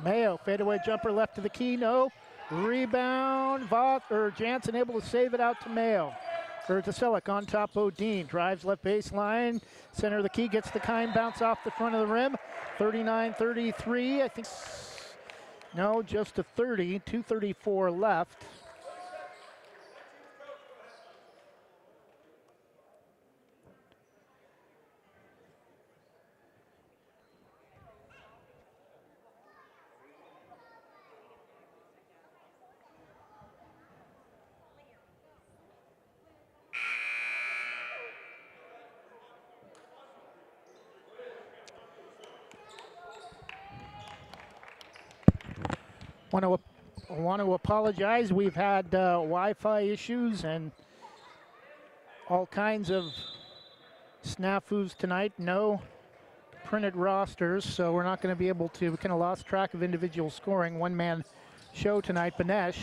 Mayo, fadeaway jumper left to the key, no. Rebound, Jansen able to save it out to Mayo. Or to Selleck on top, Bodine. Drives left baseline, center of the key, gets the kind bounce off the front of the rim. 39-33, I think, no, just a 30, 2:34 left. Want to apologize. We've had Wi-Fi issues and all kinds of snafus tonight. No printed rosters, so we're not going to be able to. We kind of lost track of individual scoring. One-man show tonight. Banesh,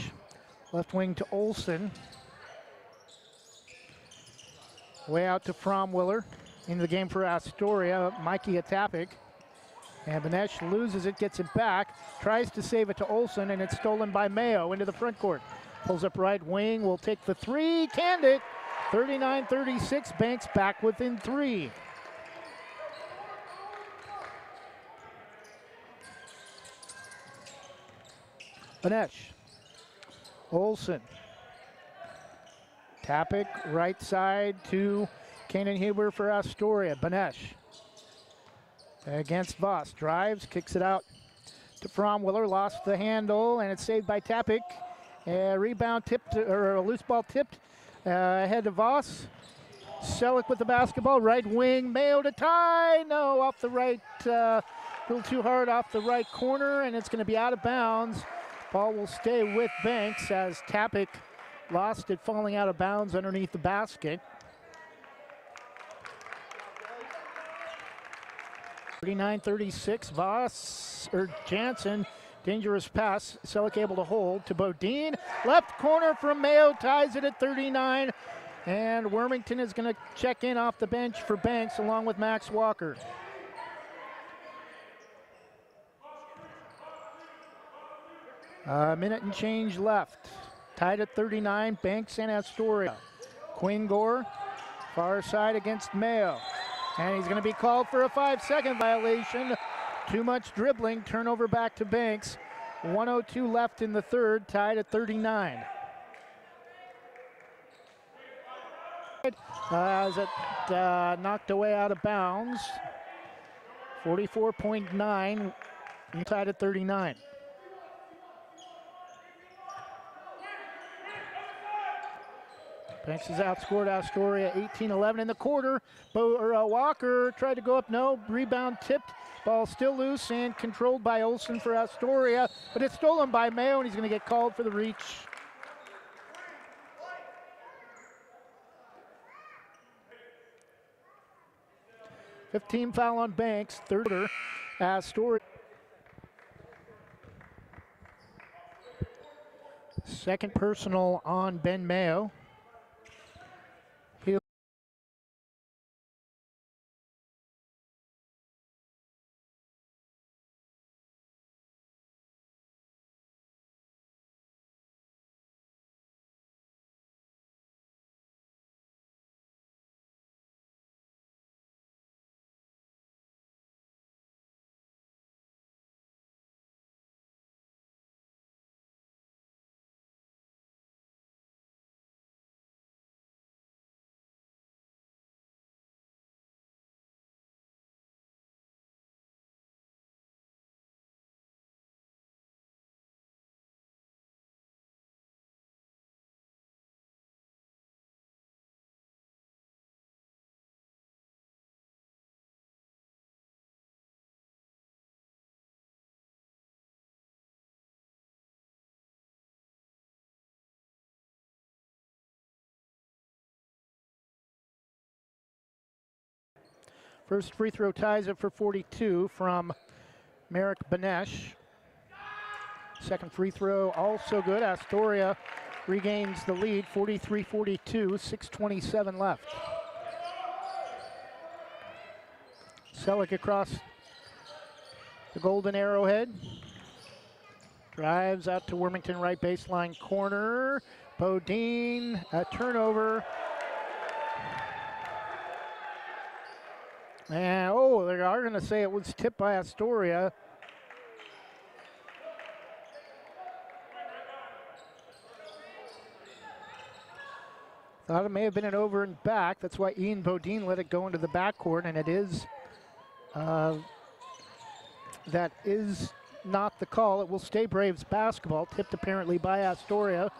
left wing to Olson. Way out to Fromwiller. Into the game for Astoria, Mikey Atapik. And Banesh loses it, gets it back, tries to save it to Olson, and it's stolen by Mayo into the front court. Pulls up right wing, will take the three, canned it. 39-36, Banks back within 3. Banesh, Olson. Tapik, right side to Kanan Huber for Astoria. Banesh against Voss. Drives, kicks it out to Fromwiller. Lost the handle, and it's saved by Tapik. Rebound tipped, or a loose ball tipped ahead to Voss. Selleck with the basketball. Right wing, Mayo to tie. No, off the right, a little too hard off the right corner, and it's going to be out of bounds. Ball will stay with Banks as Tapik lost it falling out of bounds underneath the basket. 39-36, Voss, or Jansen, dangerous pass. Selleck able to hold to Bodine. Left corner from Mayo, ties it at 39. And Wormington is going to check in off the bench for Banks along with Max Walker. A minute and change left. Tied at 39, Banks and Astoria. Quingore, far side against Mayo. And he's going to be called for a 5-second violation. Too much dribbling, turnover back to Banks. 1:02 left in the third, tied at 39. As it knocked away out of bounds. 44.9, tied at 39. Banks has outscored Astoria 18-11 in the quarter. Walker tried to go up, no, rebound tipped. Ball still loose and controlled by Olson for Astoria, but it's stolen by Mayo, and he's going to get called for the reach. Fifteen foul on Banks, third Astoria. Second personal on Ben Mayo. First free throw ties it for 42 from Merrick Banesh. Second free throw also good. Astoria regains the lead, 43-42, 6:27 left. Selleck across the Golden Arrowhead. Drives out to Wormington right baseline corner. Bodine, a turnover. And, they are going to say it was tipped by Astoria. Thought it may have been an over and back. That's why Ian Bodine let it go into the backcourt, and it is, that is not the call. It will stay Braves basketball, tipped apparently by Astoria.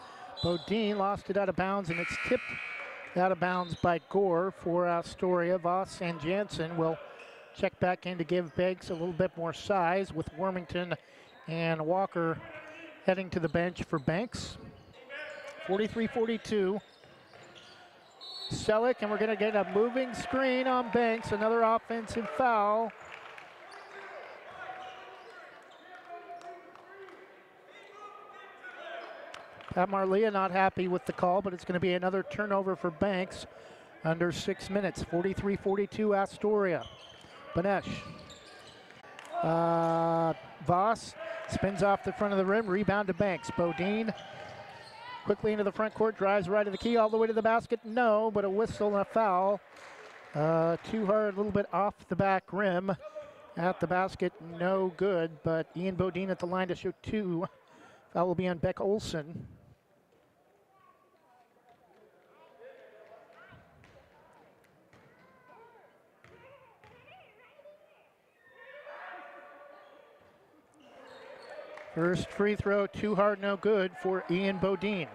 Bodine lost it out of bounds, and it's tipped out of bounds by Gore for Astoria. Voss and Jansen will check back in to give Banks a little bit more size with Wormington and Walker heading to the bench for Banks. 43-42. Selleck, and we're going to get a moving screen on Banks, another offensive foul. Pat Marlia not happy with the call, but it's going to be another turnover for Banks under 6 minutes. 43-42 Astoria. Benesh. Voss spins off the front of the rim, rebound to Banks. Bodine quickly into the front court, drives right to the key, all the way to the basket. No, but a whistle and a foul. Too hard, a little bit off the back rim. At the basket, no good, but Ian Bodine at the line to shoot two. Foul will be on Beck Olson. First free throw, too hard, no good for Ian Bodine.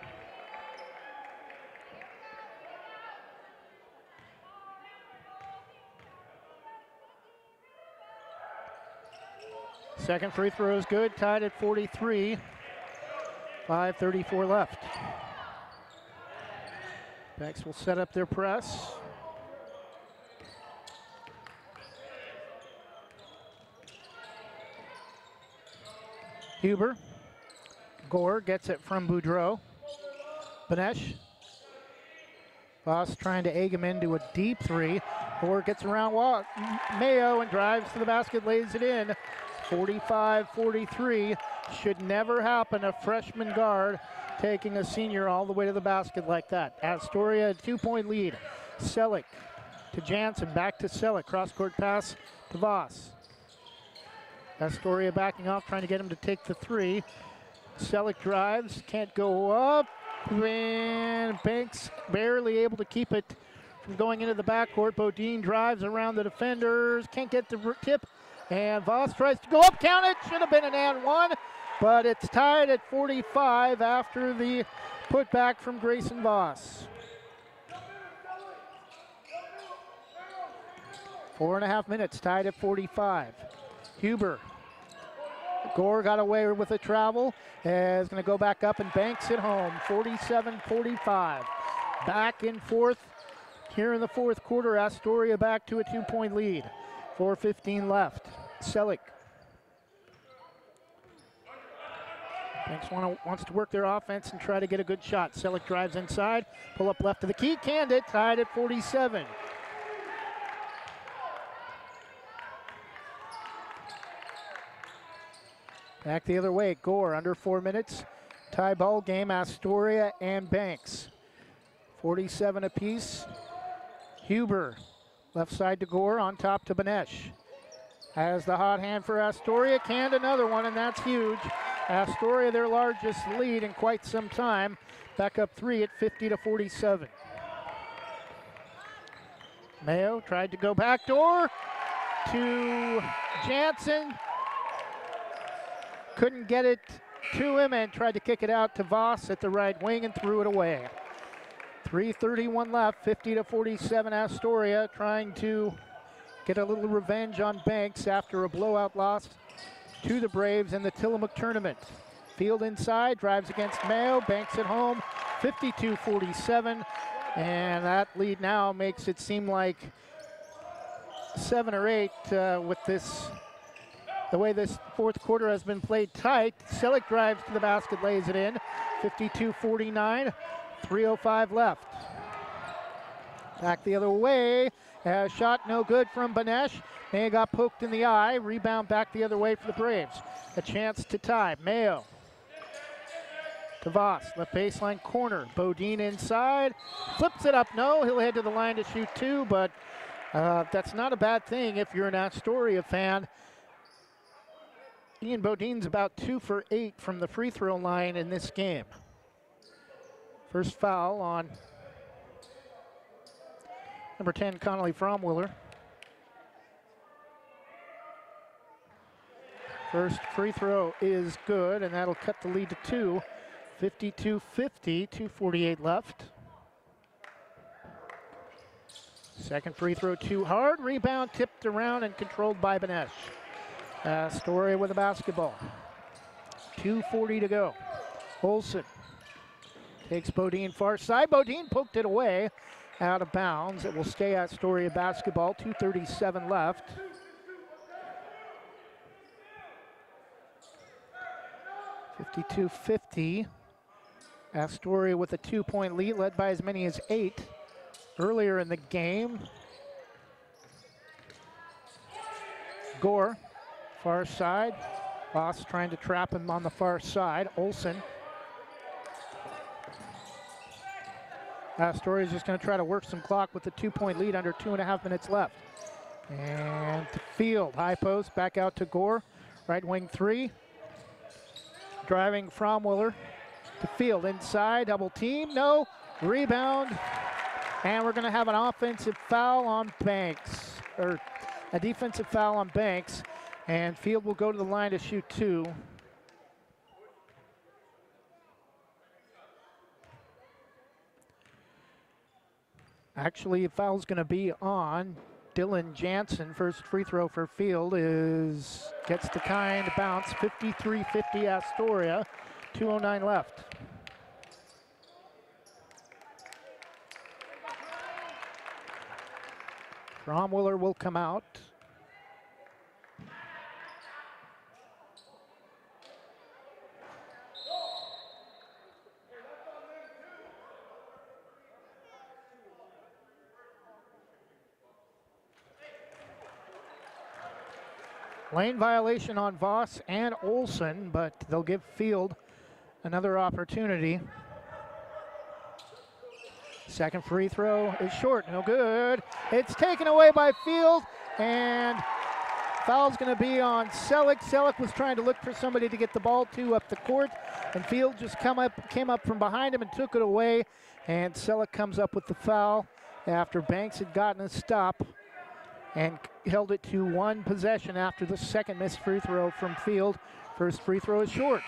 Second free throw is good, tied at 43. 5:34 left. Banks will set up their press. Huber. Gore gets it from Boudreau. Benesh. Voss trying to egg him into a deep three. Gore gets around Mayo and drives to the basket, lays it in. 45-43. Should never happen, a freshman guard taking a senior all the way to the basket like that. Astoria, a 2-point lead. Selleck to Jansen, back to Selleck. Cross-court pass to Voss. Astoria backing off, trying to get him to take the three. Selleck drives, can't go up. And Banks barely able to keep it from going into the backcourt. Bodine drives around the defenders, can't get the tip. And Voss tries to go up, count it. Should have been an and one, but it's tied at 45 after the putback from Grayson Voss. 4.5 minutes, tied at 45. Huber. Gore got away with a travel. Is going to go back up and Banks at home. 47-45. Back and forth here in the fourth quarter. Astoria back to a 2-point lead. 4:15 left. Selleck. Banks wants to work their offense and try to get a good shot. Selleck drives inside. Pull up left to the key. Canned it. Tied at 47. Back the other way, Gore under 4 minutes. Tie ball game, Astoria and Banks. 47 apiece. Huber, left side to Gore, on top to Benesh. Has the hot hand for Astoria, canned another one, and that's huge. Astoria, their largest lead in quite some time. Back up 3 at 50-47. Mayo tried to go backdoor to Jansen. Couldn't get it to him and tried to kick it out to Voss at the right wing and threw it away. 3:31 left, 50-47 Astoria trying to get a little revenge on Banks after a blowout loss to the Braves in the Tillamook tournament. Field inside, drives against Mayo, Banks at home, 52-47. And that lead now makes it seem like 7 or 8 with this. The way this fourth quarter has been played tight. Selleck drives to the basket, lays it in. 52-49, 3:05 left. Back the other way. Shot no good from Benesh. Mayo got poked in the eye. Rebound back the other way for the Braves. A chance to tie. Mayo to Voss. Left baseline corner. Bodine inside. Flips it up. No, he'll head to the line to shoot two, but that's not a bad thing if you're an Astoria fan. Ian Bodine's about 2 for 8 from the free throw line in this game. First foul on number 10, Connolly Fromwiller. First free throw is good, and that'll cut the lead to 2. 52-50, 2:48 left. Second free throw too hard. Rebound tipped around and controlled by Benesh. Astoria with the basketball. 2:40 to go. Olsen takes Bodine far side. Bodine poked it away out of bounds. It will stay at Astoria basketball. 2:37 left. (52-50). Astoria with a 2-point lead, led by as many as 8 earlier in the game. Gore, far side. Voss trying to trap him on the far side. Olsen. Astoria's just going to try to work some clock with the 2-point lead under 2.5 minutes left. And to Field, high post, back out to Gore. Right wing 3. Driving Fromwiller to Field, inside, double team, no, rebound. And we're going to have an offensive foul on Banks, or a defensive foul on Banks. And Field will go to the line to shoot 2. Actually, a foul's going to be on Dylan Jansen. First free throw for Field gets the kind bounce. 53-50 Astoria. 2:09 left. Fromwiller will come out. Lane violation on Voss and Olsen, but they'll give Field another opportunity. Second free throw is short, no good. It's taken away by Field, and foul's going to be on Selleck. Selleck was trying to look for somebody to get the ball to up the court, and Field just came up from behind him and took it away, and Selleck comes up with the foul after Banks had gotten a stop and held it to one possession after the second missed free throw from Field. First free throw is short.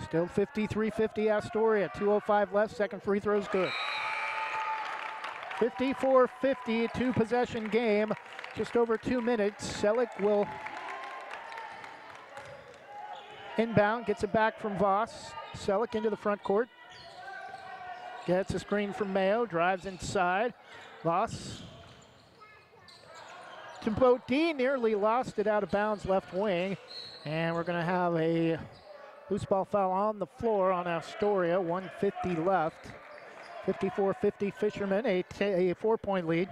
Still 53-50 Astoria, 2:05 left, second free throw is good. 54-50, two-possession game, just over 2 minutes. Selleck will inbound, gets it back from Voss. Selleck into the front court. Gets a screen from Mayo, drives inside. Voss to Bodine, nearly lost it out of bounds left wing. And we're going to have a loose ball foul on the floor on Astoria, 1:50 left. 54-50 Fisherman, a 4-point lead.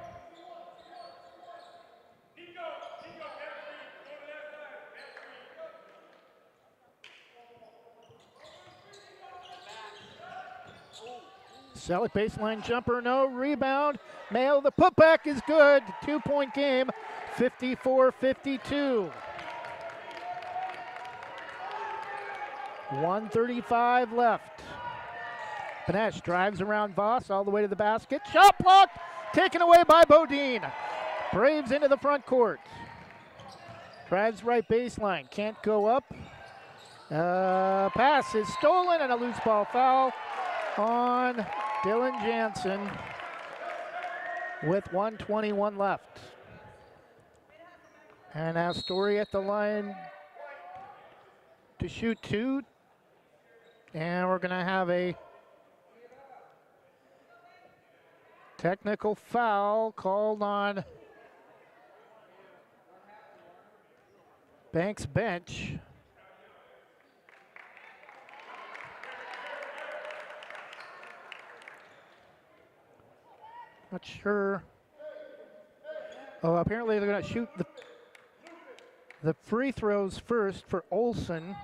Selleck baseline jumper, no, rebound. Mayo, the putback is good. 2-point game, 54-52. 1:35 left. Panesh drives around Voss all the way to the basket. Shot blocked, taken away by Bodine. Braves into the front court. Drives right baseline, can't go up. Pass is stolen and a loose ball foul on Dylan Jansen with 1:21 left. And Astoria at the line to shoot 2. And we're going to have a technical foul called on Banks' bench. Not sure. Oh, apparently they're going to shoot the free throws first for Olsen.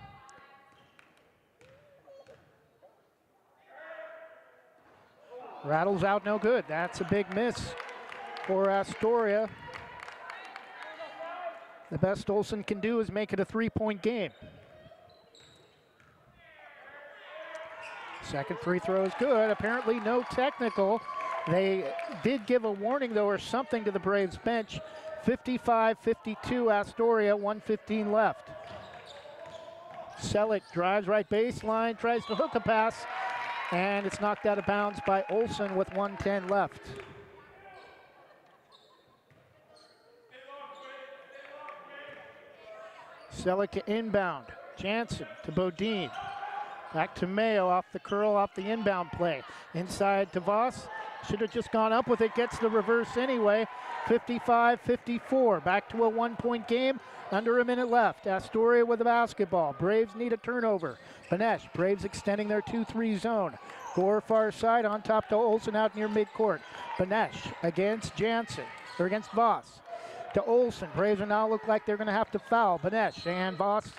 Rattles out, no good. That's a big miss for Astoria. The best Olsen can do is make it a 3-point game. Second free throw is good. Apparently no technical. They did give a warning, though, or something to the Braves bench. 55-52 Astoria, 1:15 left. Selleck drives right baseline, tries to hook a pass, and it's knocked out of bounds by Olsen with 1:10 left. Selleck to inbound. Jansen to Bodine. Back to Mayo off the curl, off the inbound play. Inside to Voss. Should have just gone up with it. Gets the reverse anyway. 55-54. Back to a 1-point game. Under a minute left. Astoria with the basketball. Braves need a turnover. Benesh. Braves extending their 2-3 zone. Gore far side on top to Olsen out near midcourt. Benesh against Jansen. Or against Voss. To Olsen. Braves are now look like they're going to have to foul. Benesh and Voss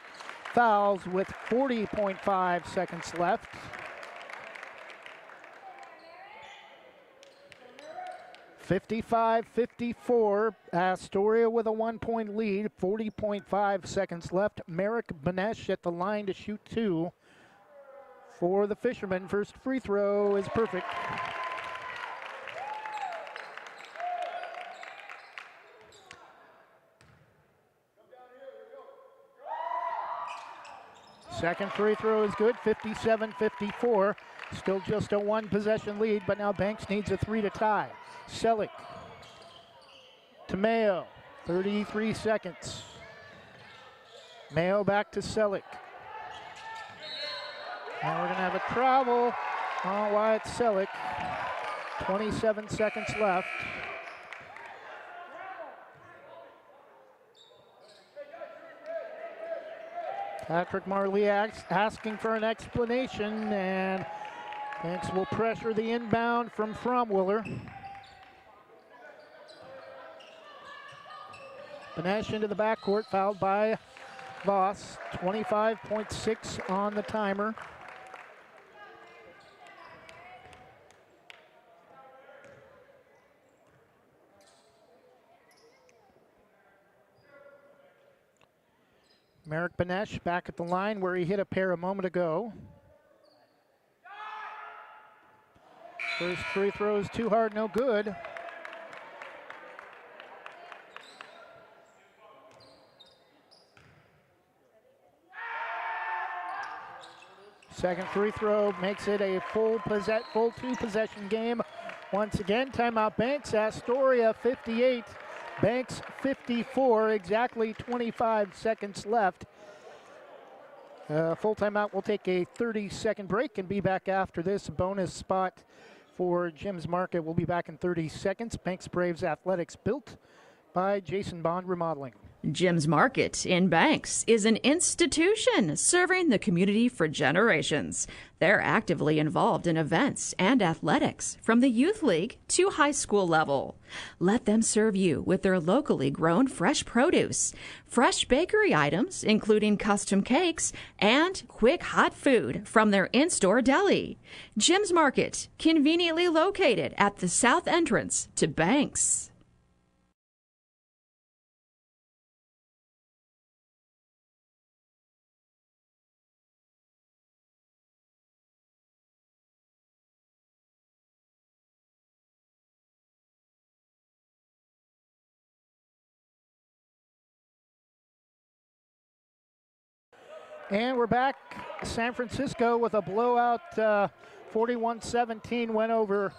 fouls with 40.5 seconds left. (55-54). Astoria with a 1-point lead. 40.5 seconds left. Merrick Benesh at the line to shoot 2 for the Fishermen. First free throw is perfect. Second free throw is good, 57-54. Still just a 1-possession lead, but now Banks needs a 3 to tie. Selleck to Mayo, 33 seconds. Mayo back to Selleck. Now we're going to have a travel on Wyatt Selleck. 27 seconds left. Patrick Marley asking for an explanation, and Banks will pressure the inbound from Fromwiller. Benesh into the backcourt, fouled by Voss. 25.6 on the timer. Merrick Benesh back at the line where he hit a pair a moment ago. First free throw is too hard, no good. Second free throw makes it a full 2-possession game. Once again, timeout Banks. Astoria 58. Banks 54, exactly 25 seconds left. Full timeout. We'll take a 30-second break and be back after this. Bonus spot for Jim's Market. We'll be back in 30 seconds. Banks Braves Athletics, built by Jason Bond Remodeling. Jim's Market in Banks is an institution serving the community for generations. They're actively involved in events and athletics from the youth league to high school level. Let them serve you with their locally grown fresh produce, fresh bakery items, including custom cakes, and quick hot food from their in-store deli. Jim's Market, conveniently located at the south entrance to Banks. And we're back. San Francisco with a blowout 41-17 win over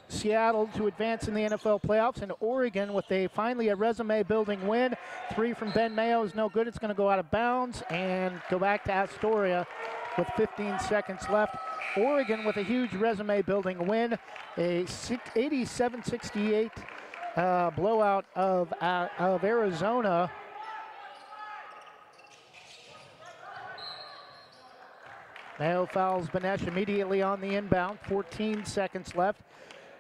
Seattle to advance in the NFL playoffs. And Oregon with finally a resume-building win. 3 from Ben Mayo is no good. It's going to go out of bounds and go back to Astoria with 15 seconds left. Oregon with a huge resume-building win. A 87-68 blowout of Arizona. Mayo fouls Benesh immediately on the inbound. 14 seconds left.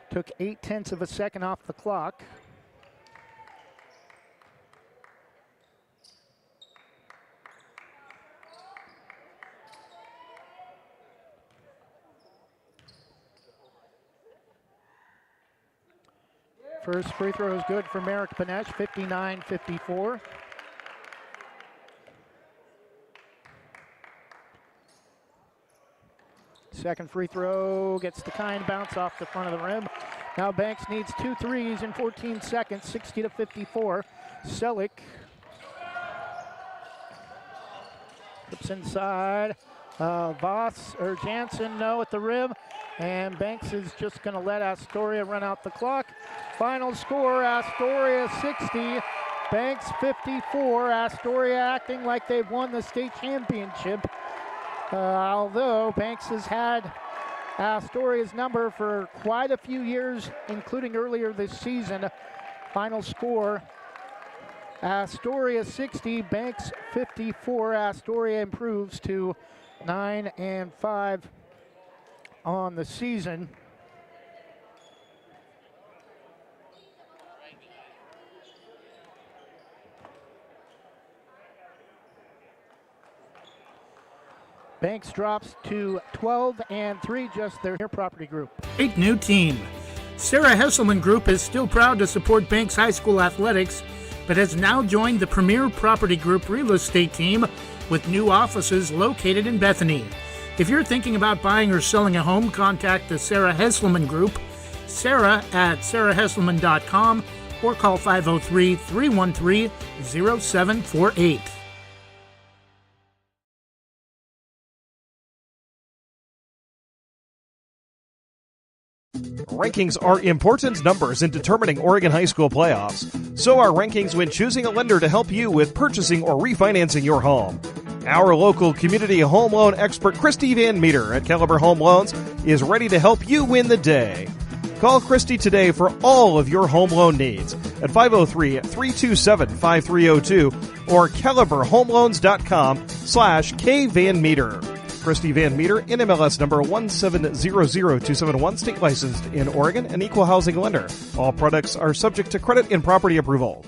Took 0.8 of a second off the clock. First free throw is good for Merrick Benesh, 59-54. Second free throw gets the kind bounce off the front of the rim. Now Banks needs 2 threes in 14 seconds, 60-54. Selleck flips inside. Voss or Jansen, no, at the rim. And Banks is just going to let Astoria run out the clock. Final score, Astoria 60, Banks 54. Astoria acting like they've won the state championship. Although Banks has had Astoria's number for quite a few years, including earlier this season. Final score, Astoria 60, Banks 54. Astoria improves to 9-5 on the season. Banks drops to 12-3, just their property group. Great new team. Sarah Hesselman Group is still proud to support Banks High School athletics, but has now joined the Premier Property Group real estate team with new offices located in Bethany. If you're thinking about buying or selling a home, contact the Sarah Hesselman Group, Sarah at sarahhesselman.com, or call 503-313-0748. Rankings are important numbers in determining Oregon high school playoffs. So are rankings when choosing a lender to help you with purchasing or refinancing your home. Our local community home loan expert, Christy Van Meter at Caliber Home Loans, is ready to help you win the day. Call Christy today for all of your home loan needs at 503-327-5302 or caliberhomeloans.com/kvanmeter. Christy Van Meter, NMLS number 1700271, state licensed in Oregon, an equal housing lender. All products are subject to credit and property approval.